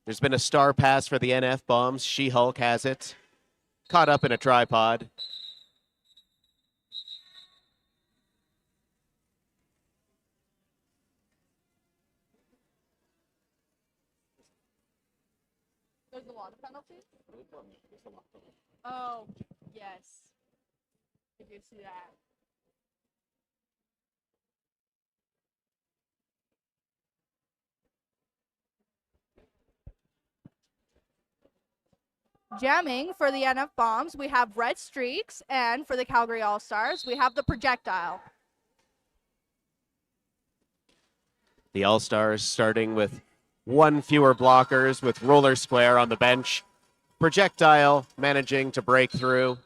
There's been a star pass for the NF Bombs. She-Hulk has it. Caught up in a tripod. There's a lot of penalties? Oh, yes. Did you see that? Jamming for the NF Bombs, we have Red Streaks, and for the Calgary All Stars, we have the Projectile. The All-Stars starting with one fewer blockers with Roller Square on the bench. Projectile managing to break through.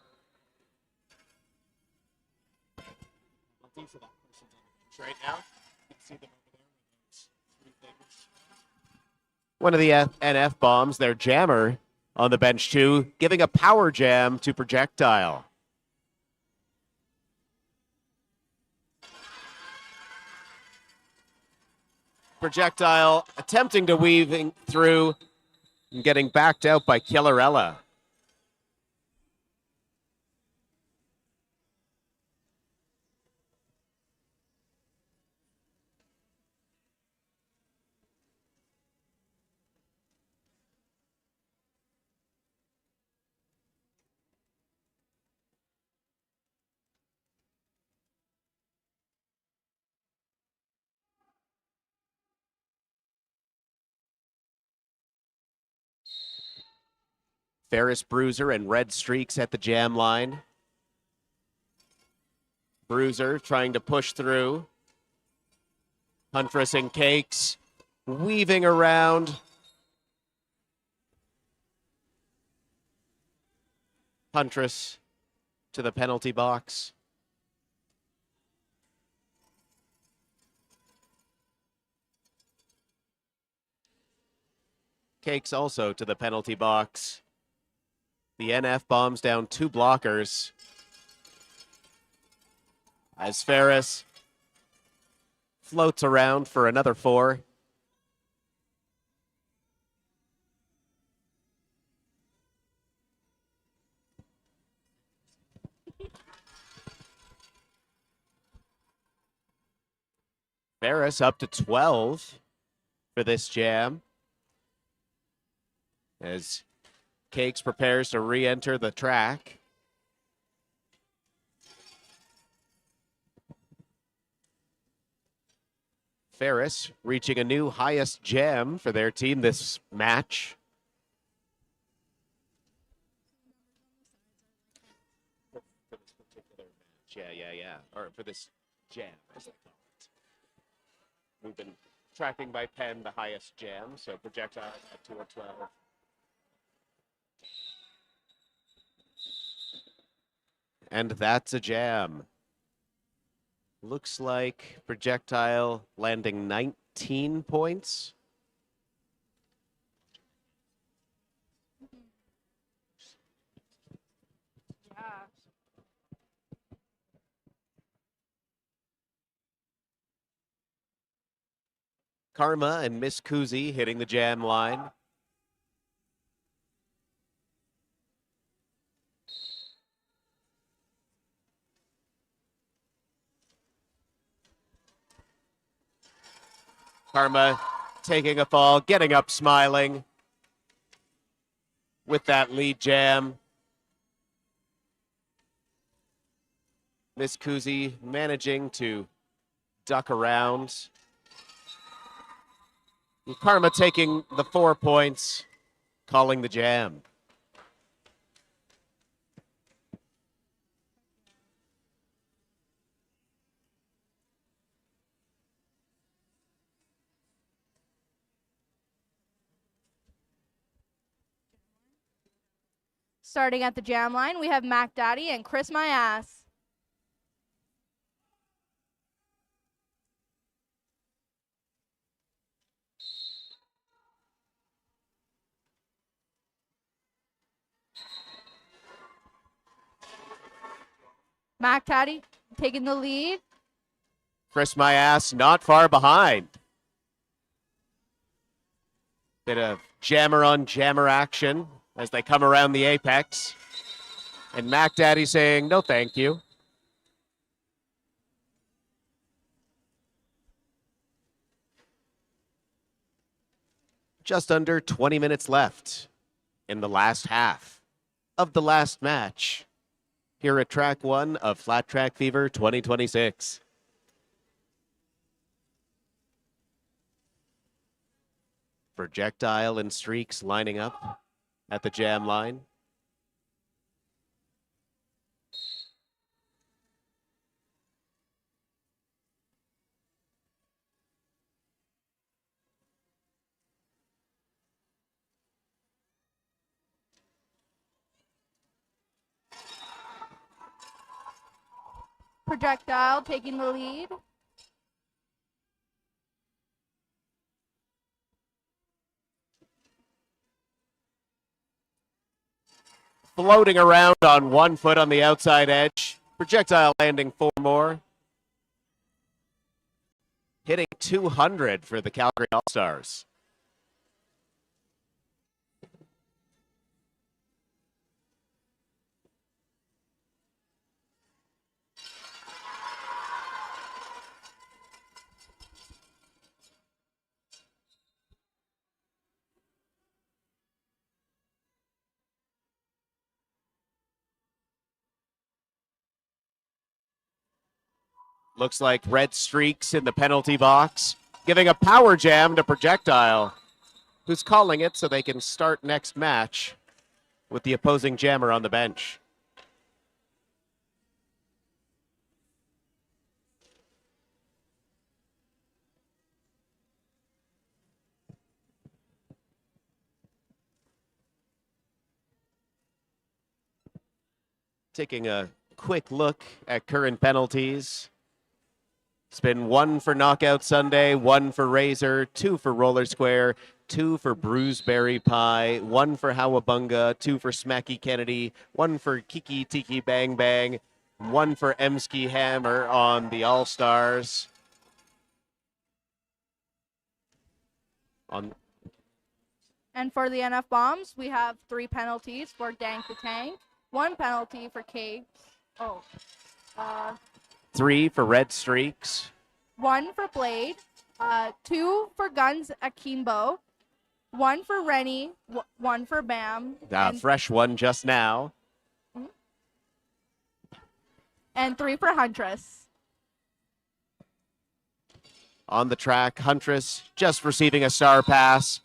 Right now. One of the NF Bombs, their jammer, on the bench too, giving a power jam to Projectile. Projectile attempting to weave through and getting backed out by Killerella. Ferris Bruiser and Red Streaks at the jam line. Bruiser trying to push through. Huntress and Cakes weaving around. Huntress to the penalty box. Cakes also to the penalty box. The NF bombs down 2 blockers. As Ferris floats around for another 4. Ferris up to 12 for this jam. As Cakes prepares to re-enter the track. Ferris reaching a new highest jam for their team this match. For this particular match, yeah. Or for this jam, as they call it. We've been tracking by pen the highest jam, so projectile at 2 or 12. And that's a jam. Looks like projectile landing 19 points. Yeah. Karma and Miss Kuzi hitting the jam line. Karma taking a fall, getting up smiling with that lead jam. Miss Kuzi managing to duck around. And Karma taking the 4 points, calling the jam. Starting at the jam line, we have Mac Daddy and Chris My Ass. Mac Daddy taking the lead. Chris My Ass not far behind. Bit of jammer on jammer action as they come around the apex. And Mac Daddy saying, no thank you. Just under 20 minutes left in the last half of the last match here at Track 1 of Flat Track Fever 2026. Projectile and Streaks lining up at the jam line. Projectile taking the lead. Floating around on 1 foot on the outside edge. Projectile landing 4 more. Hitting 200 for the Calgary All-Stars. Looks like red streaks in the penalty box, giving a power jam to Projectile, who's calling it so they can start next match with the opposing jammer on the bench. Taking a quick look at current penalties. It's been 1 for Knockout Sunday, 1 for Razor, 2 for Roller Square, 2 for Bruiseberry Pie, 1 for Howabunga, 2 for Smacky Kennedy, 1 for Kiki Tiki Bang Bang, 1 for Emski Hammer on the All-Stars. And for the NF Bombs, we have 3 penalties for Dank the Tank, 1 penalty for Cakes. 3 for Red Streaks. 1 for Blade, 2 for Guns Akimbo, 1 for Rennie, 1 for Bam, Fresh one just now. and 3 for Huntress. On the track, Huntress just receiving a star pass.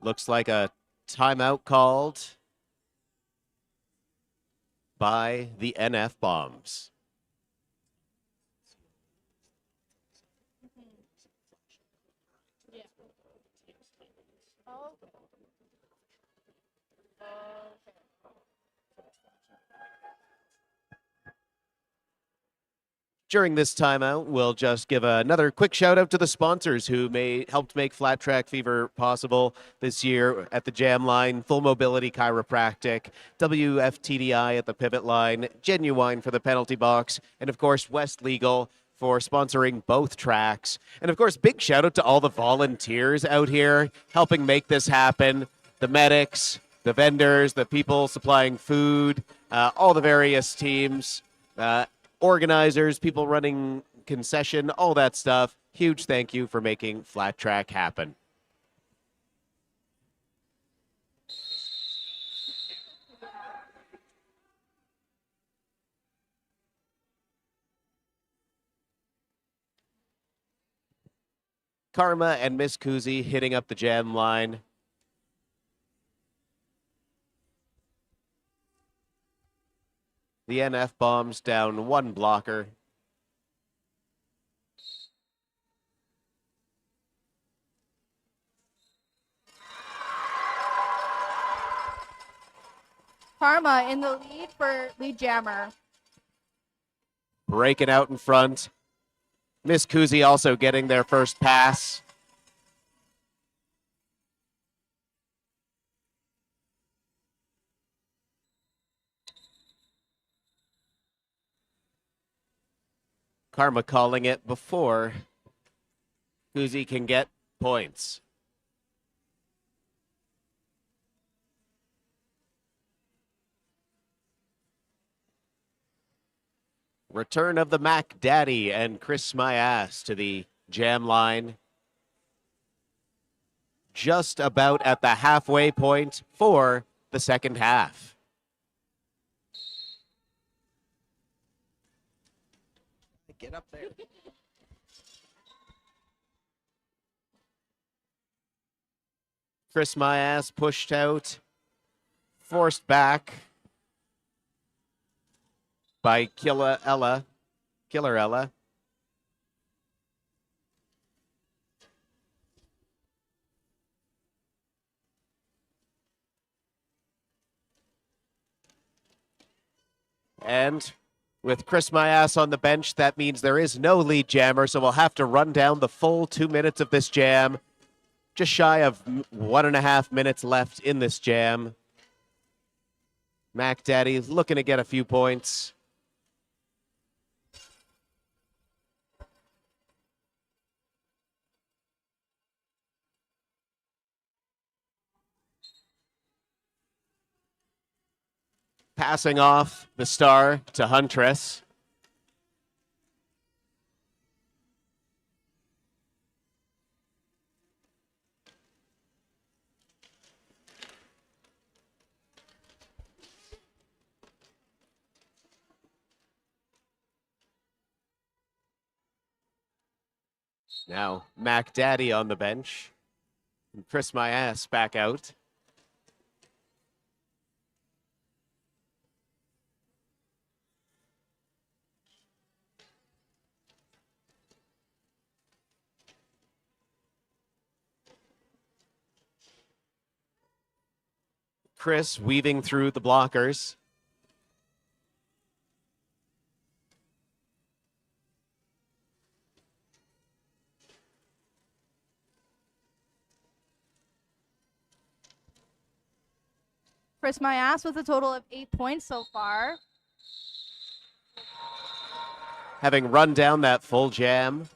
Looks like a timeout called by the NF Bombs. During this timeout, we'll just give another quick shout out to the sponsors who helped make Flat Track Fever possible this year at the Jam Line, Full Mobility Chiropractic, WFTDI at the Pivot Line, Genuine for the penalty box, and of course West Legal for sponsoring both tracks. And of course, big shout out to all the volunteers out here helping make this happen, the medics, the vendors, the people supplying food, all the various teams, organizers, people running concession, all that stuff. Huge thank you for making Flat Track happen. Karma and Miss Kuzi hitting up the jam line. The NF Bombs down 1 blocker. Karma in the lead for lead jammer. Breaking out in front. Miss Kuzi also getting their first pass. Karma calling it before Kuzi can get points. Return of the Mac Daddy and Chris My Ass to the jam line. Just about at the halfway point for the second half. Get up there. Chris My Ass pushed out, forced back by Killer Ella. And with Chris My Ass on the bench, that means there is no lead jammer, so we'll have to run down the full 2 minutes of this jam. Just shy of 1.5 minutes left in this jam. Mac Daddy looking to get a few points. Passing off the star to Huntress. Now, Mac Daddy on the bench. And Chris My Ass back out. Chris weaving through the blockers. Chris my ass with a total of 8 points so far. Having run down that full jam.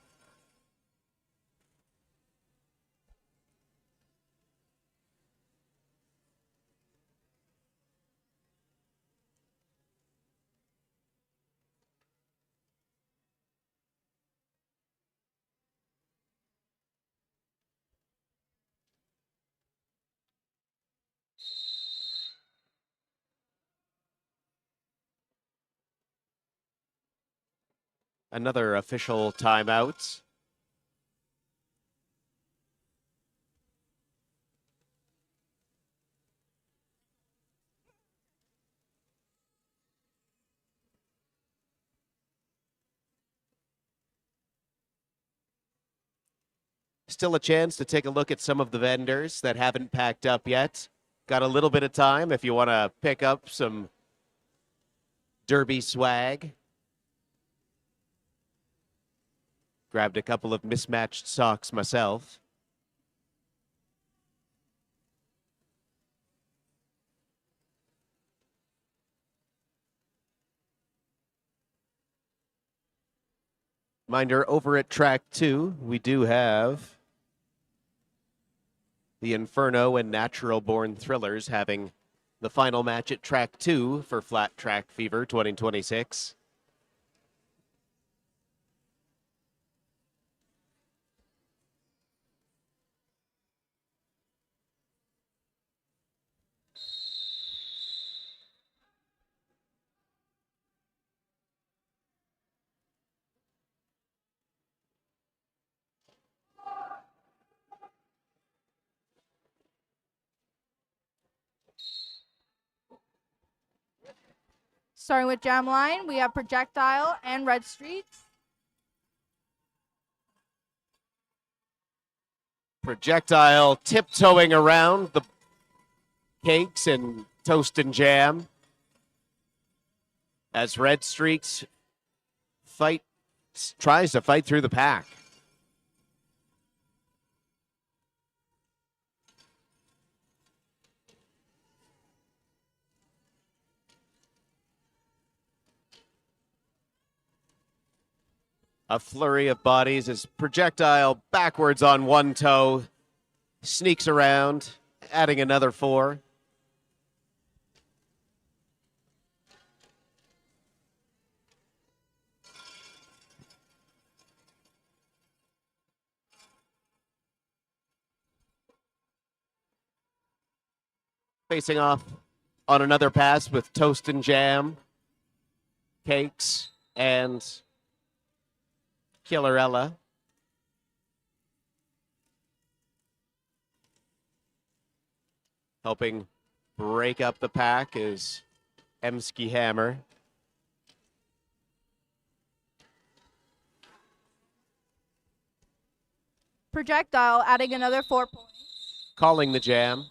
Another official timeout. Still a chance to take a look at some of the vendors that haven't packed up yet. Got a little bit of time if you want to pick up some derby swag. Grabbed a couple of mismatched socks myself. Reminder, over at Track 2, we do have the Inferno and Natural Born Thrillers having the final match at Track 2 for Flat Track Fever 2026. Starting with Jam Line, we have Projectile and Red Streaks. Projectile tiptoeing around the cakes and toast and jam as Red Streaks tries to fight through the pack. A flurry of bodies as Projectile backwards on one toe, sneaks around, adding another 4. Facing off on another pass with toast and jam, cakes, and Killerella. Helping break up the pack is Emsky Hammer. Projectile adding another 4 points. Calling the jam.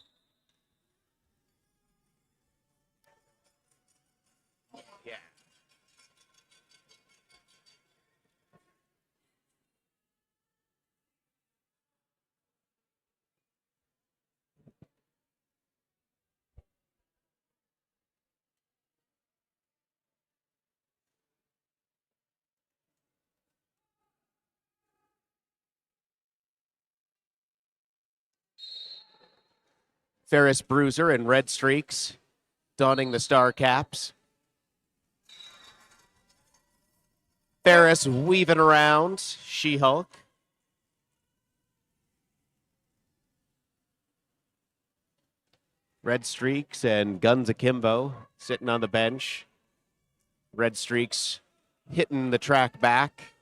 Ferris Bruiser and Red Streaks donning the star caps. Ferris weaving around She-Hulk. Red Streaks and Guns Akimbo sitting on the bench. Red Streaks hitting the track back.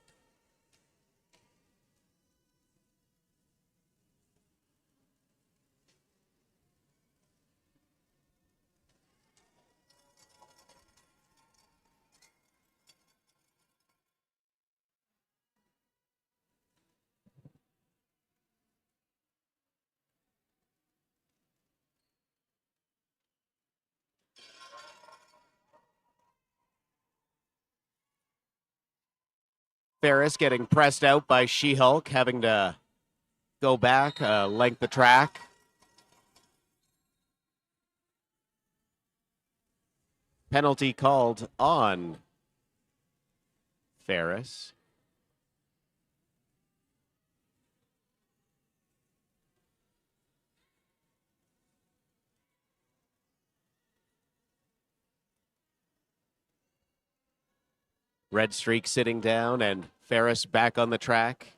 Ferris getting pressed out by She-Hulk, having to go back, length the track. Penalty called on Ferris. Red Streak sitting down and Ferris back on the track.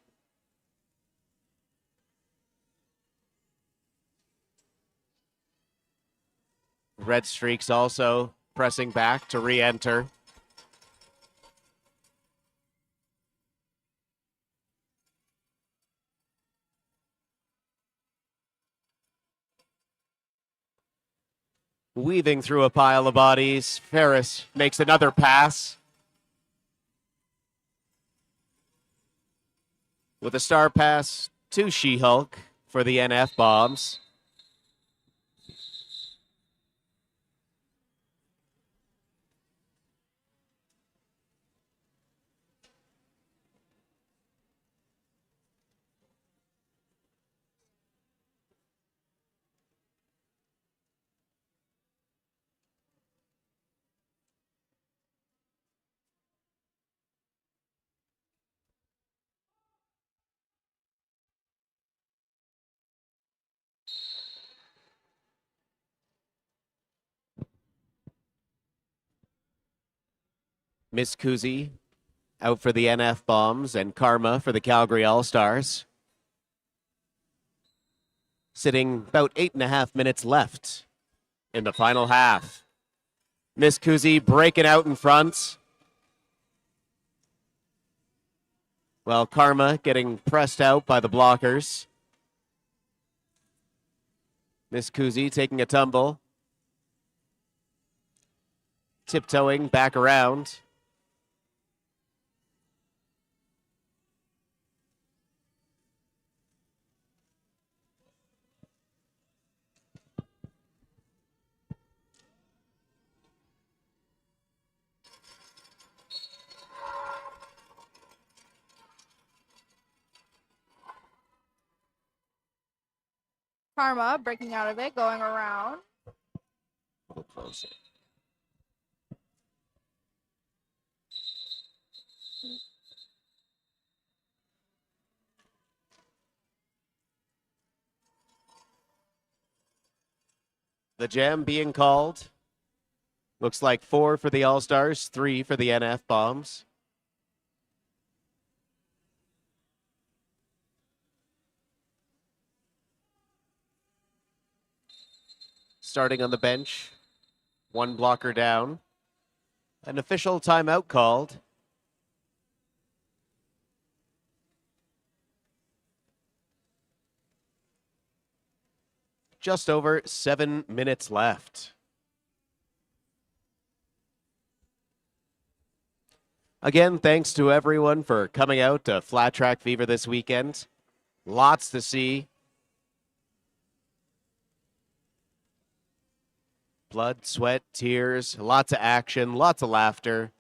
Red Streak's also pressing back to re-enter. Weaving through a pile of bodies, Ferris makes another pass. With a star pass to She-Hulk for the NF Bombs. Miss Kuzi out for the NF Bombs and Karma for the Calgary All-Stars. Sitting about 8.5 minutes left in the final half. Miss Kuzi breaking out in front. Well, Karma getting pressed out by the blockers. Miss Kuzi taking a tumble. Tiptoeing back around. Karma breaking out of it, going around. A little closer. The jam being called. Looks like 4 for the All-Stars, 3 for the NF Bombs. Starting on the bench, 1 blocker down. An official timeout called. Just over 7 minutes left. Again, thanks to everyone for coming out to Flat Track Fever this weekend. Lots to see. Blood, sweat, tears, lots of action, lots of laughter.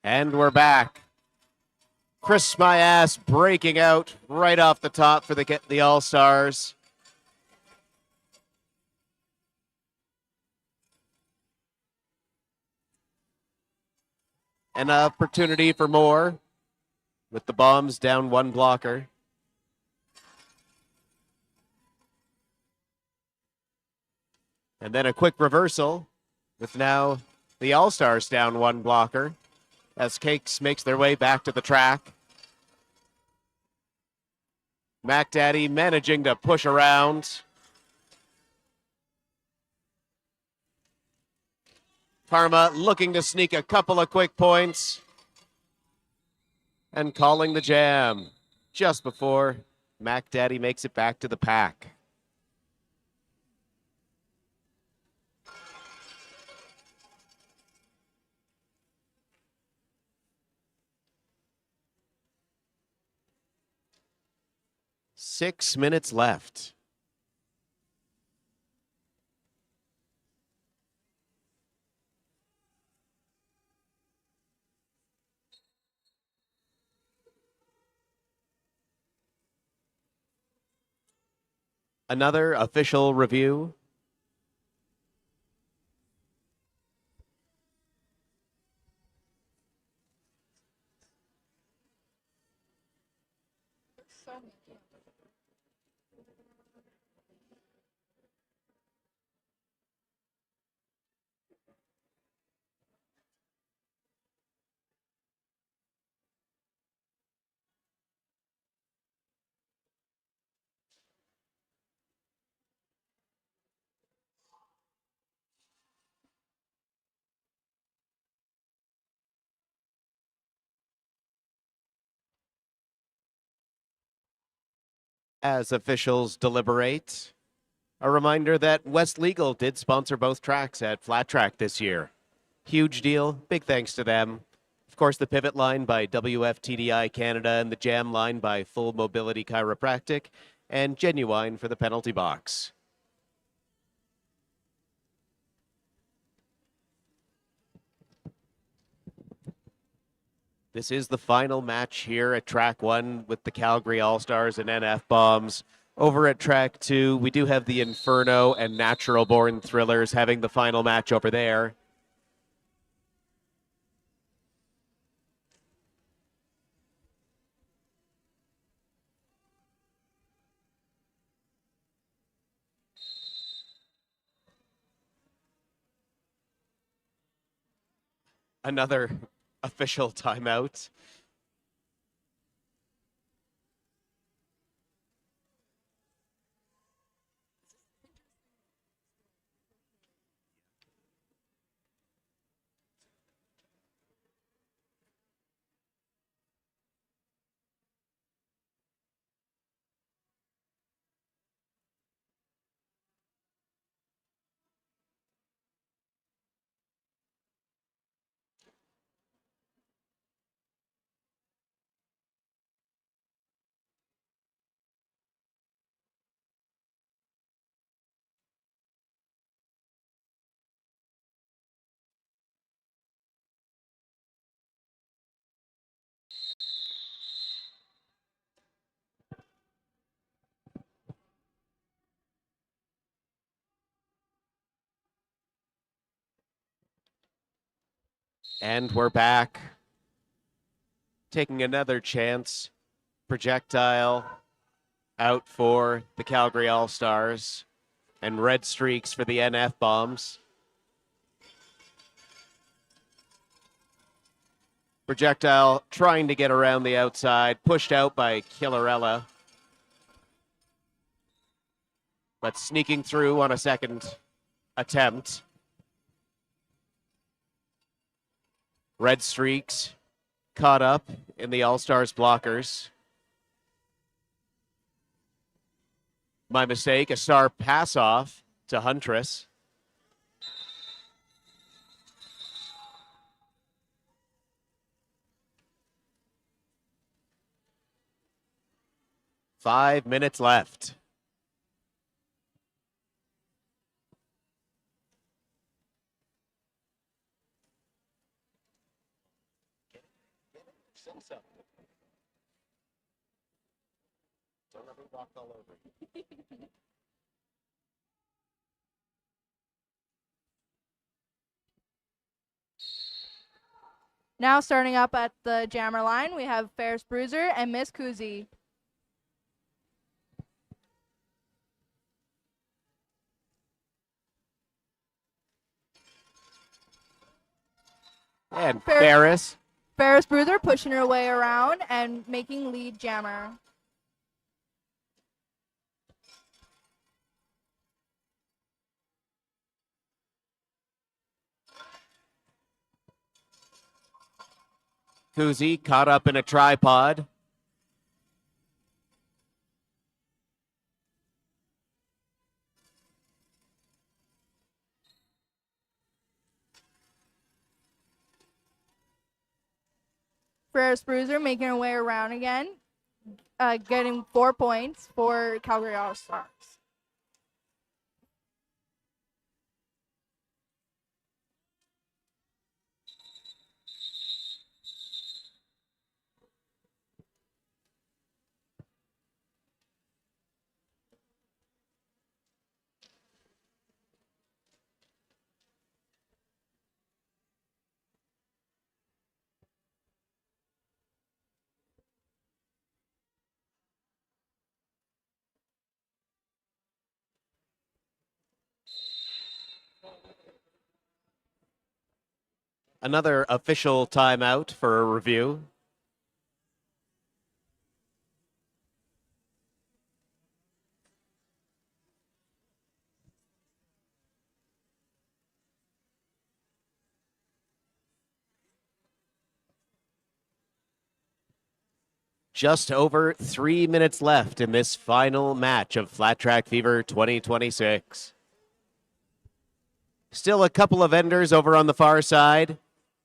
And we're back. Chris My Ass breaking out right off the top for the All-Stars. An opportunity for more with the Bombs down one blocker. And then a quick reversal with now the All-Stars down one blocker as Cakes makes their way back to the track. Mac Daddy managing to push around. Parma looking to sneak a couple of quick points and calling the jam just before Mac Daddy makes it back to the pack. Six minutes left. Another official review. As officials deliberate, a reminder that West Legal did sponsor both tracks at Flat Track this year. Huge deal. Big thanks to them. Of course, the pivot line by WFTDI Canada and the jam line by Full Mobility Chiropractic, and Genuine for the penalty box. This is the final match here at Track 1 with the Calgary All-Stars and NF Bombs. Over at Track 2, we do have the Inferno and Natural Born Thrillers having the final match over there. Another official timeout. And we're back. Taking another chance. Projectile out for the Calgary All-Stars. And red streaks for the NF Bombs. Projectile trying to get around the outside. Pushed out by Killarella. But sneaking through on a second attempt. Red streaks caught up in the All-Stars blockers. My mistake, a star pass off to Huntress. Five minutes left. Don't let me walk all over you. Now starting up at the jammer line, we have Ferris Bruiser and Miss Kuzi. And Ferris. Ferris. Ferris Bruiser pushing her way around and making lead jammer. Kuzi caught up in a tripod. Ferris Bruiser making her way around again, getting 4 points for Calgary All-Stars. Another official timeout for a review. Just over 3 minutes left in this final match of Flat Track Fever 2026. Still a couple of vendors over on the far side.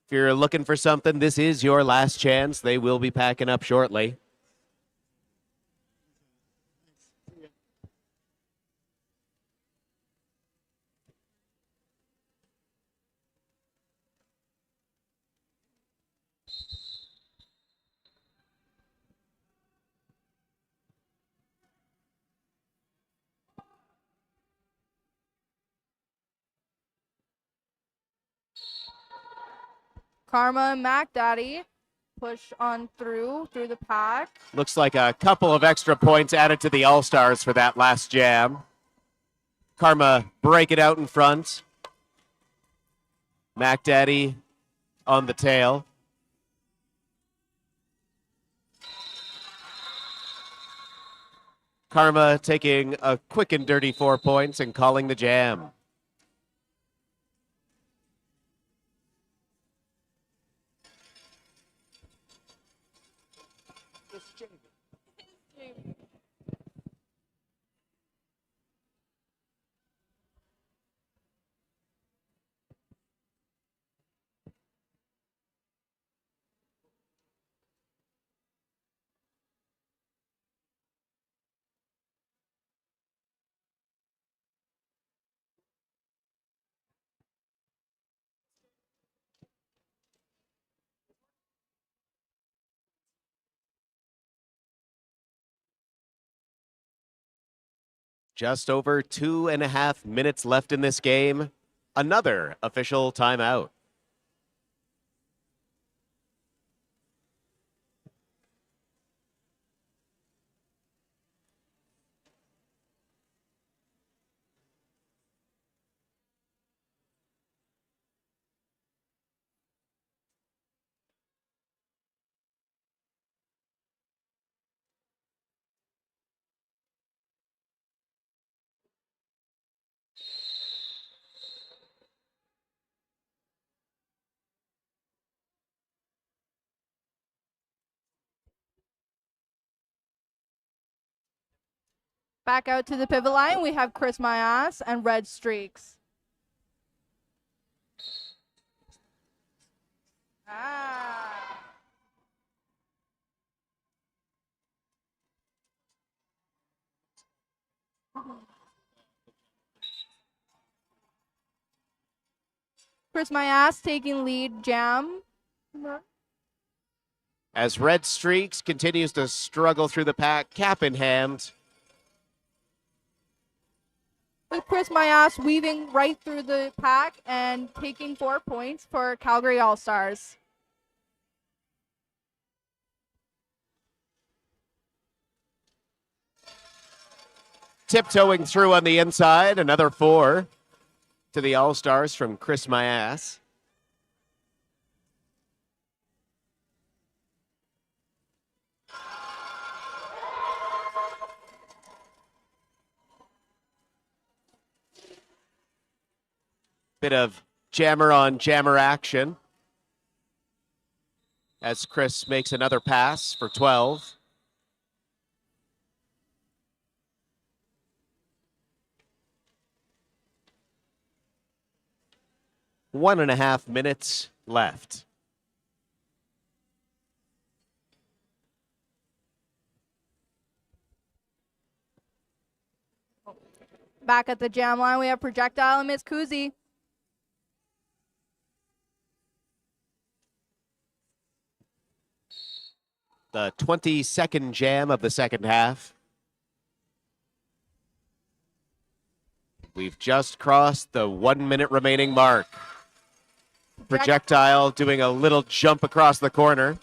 If you're looking for something, this is your last chance. They will be packing up shortly. Karma and Mac Daddy push on through the pack. Looks like a couple of extra points added to the All-Stars for that last jam. Karma break it out in front. Mac Daddy on the tail. Karma taking a quick and dirty 4 points and calling the jam. Just over 2.5 minutes left in this game. Another official timeout. Back out to the pivot line, we have Chris My Ass and Red Streaks. Chris My Ass taking lead jam. As Red Streaks continues to struggle through the pack, cap in hand. With Chris My Ass weaving right through the pack and taking 4 points for Calgary All-Stars. Tiptoeing through on the inside, another 4 to the All-Stars from Chris Mayas. Bit of jammer on jammer action as Chris makes another pass for 12. One and a half minutes left. Back at the jam line, we have Projectile and Miss Kuzi. The 22nd jam of the second half. We've just crossed the 1 minute remaining mark. Projectile doing a little jump across the corner.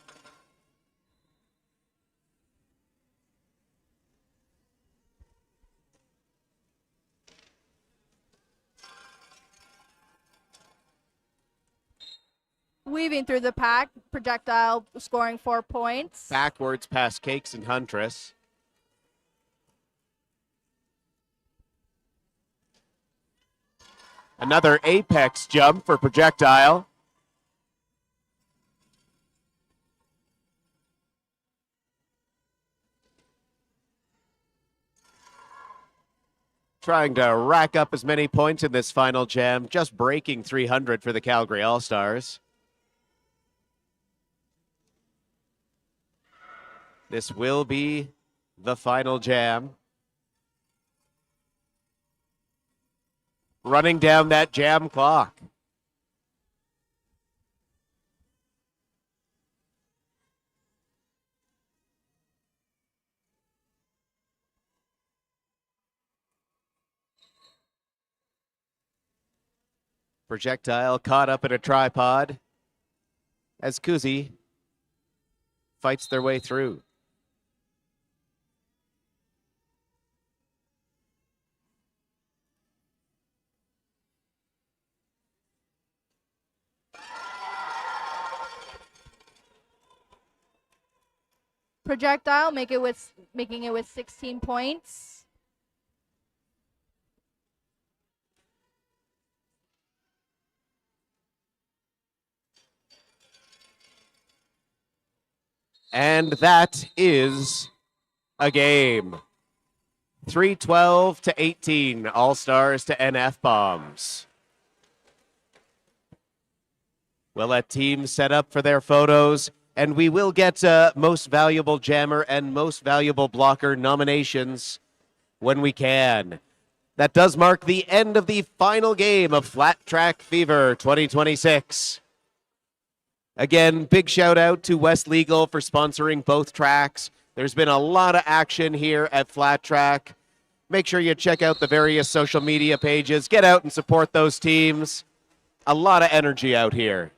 Weaving through the pack, Projectile scoring 4 points. Backwards past Cakes and Huntress. Another apex jump for Projectile. Trying to rack up as many points in this final jam, just breaking 300 for the Calgary All-Stars. This will be the final jam. Running down that jam clock. Projectile caught up in a tripod as Kuzi fights their way through. Projectile making it with 16 points. And that is a game. 312 to 18, All-Stars to NF Bombs. We'll let teams set up for their photos, and we will get Most Valuable Jammer and Most Valuable Blocker nominations when we can. That does mark the end of the final game of Flat Track Fever 2026. Again, big shout out to West Legal for sponsoring both tracks. There's been a lot of action here at Flat Track. Make sure you check out the various social media pages. Get out and support those teams. A lot of energy out here.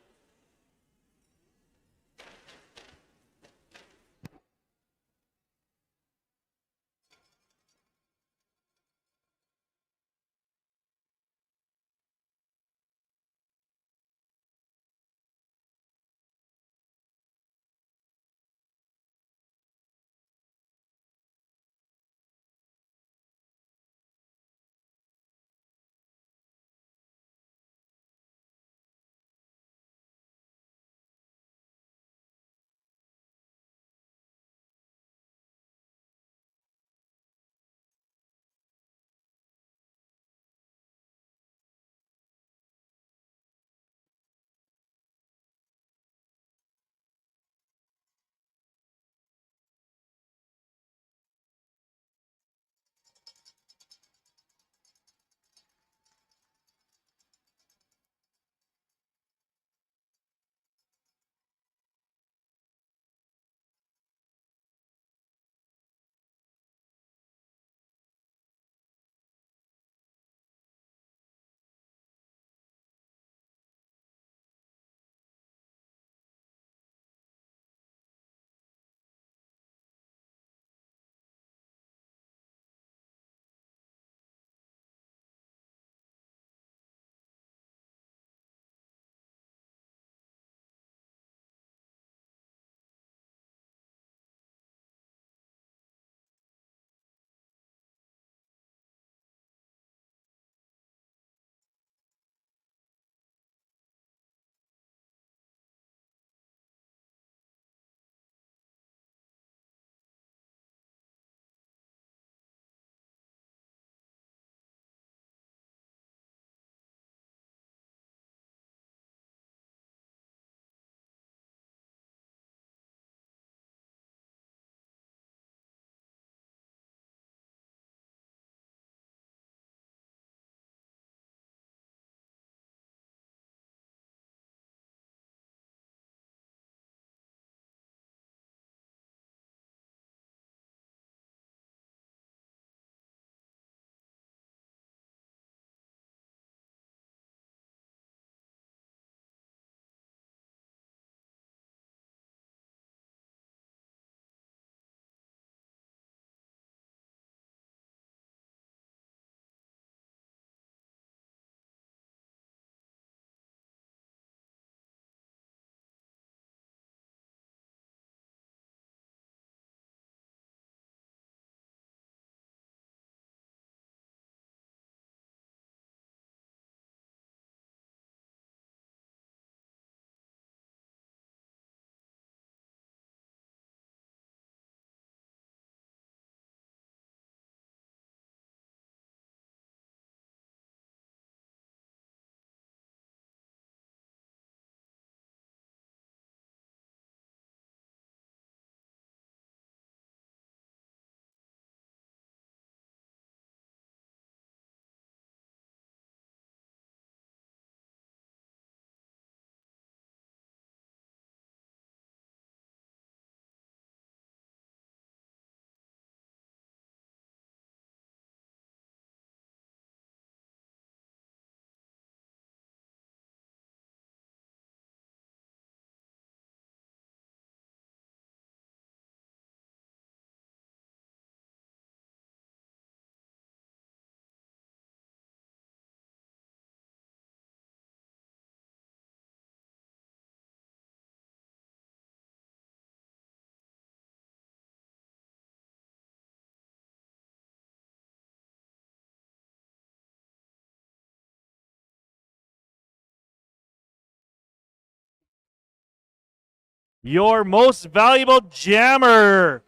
Your most valuable jammer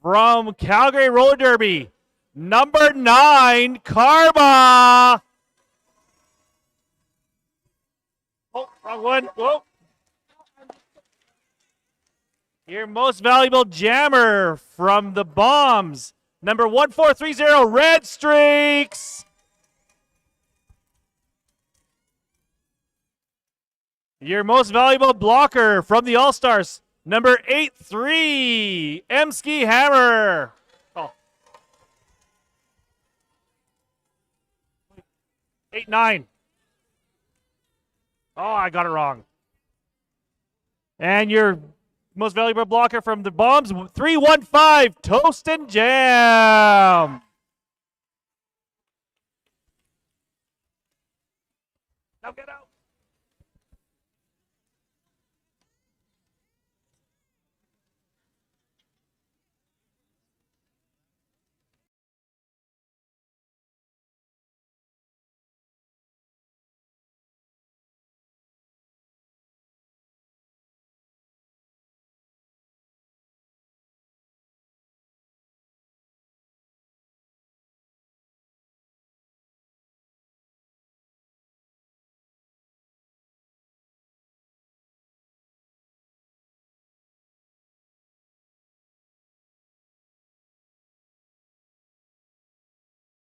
from Calgary Roller Derby, number 9, Karma. Oh, wrong one. Whoa. Your most valuable jammer from the Bombs, number 1430, Red Streaks. Your most valuable blocker from the All-Stars, number 83, Emski Hammer. Oh. 89. Oh, I got it wrong. And your most valuable blocker from the Bombs, 315, Toast and Jam. Now get out.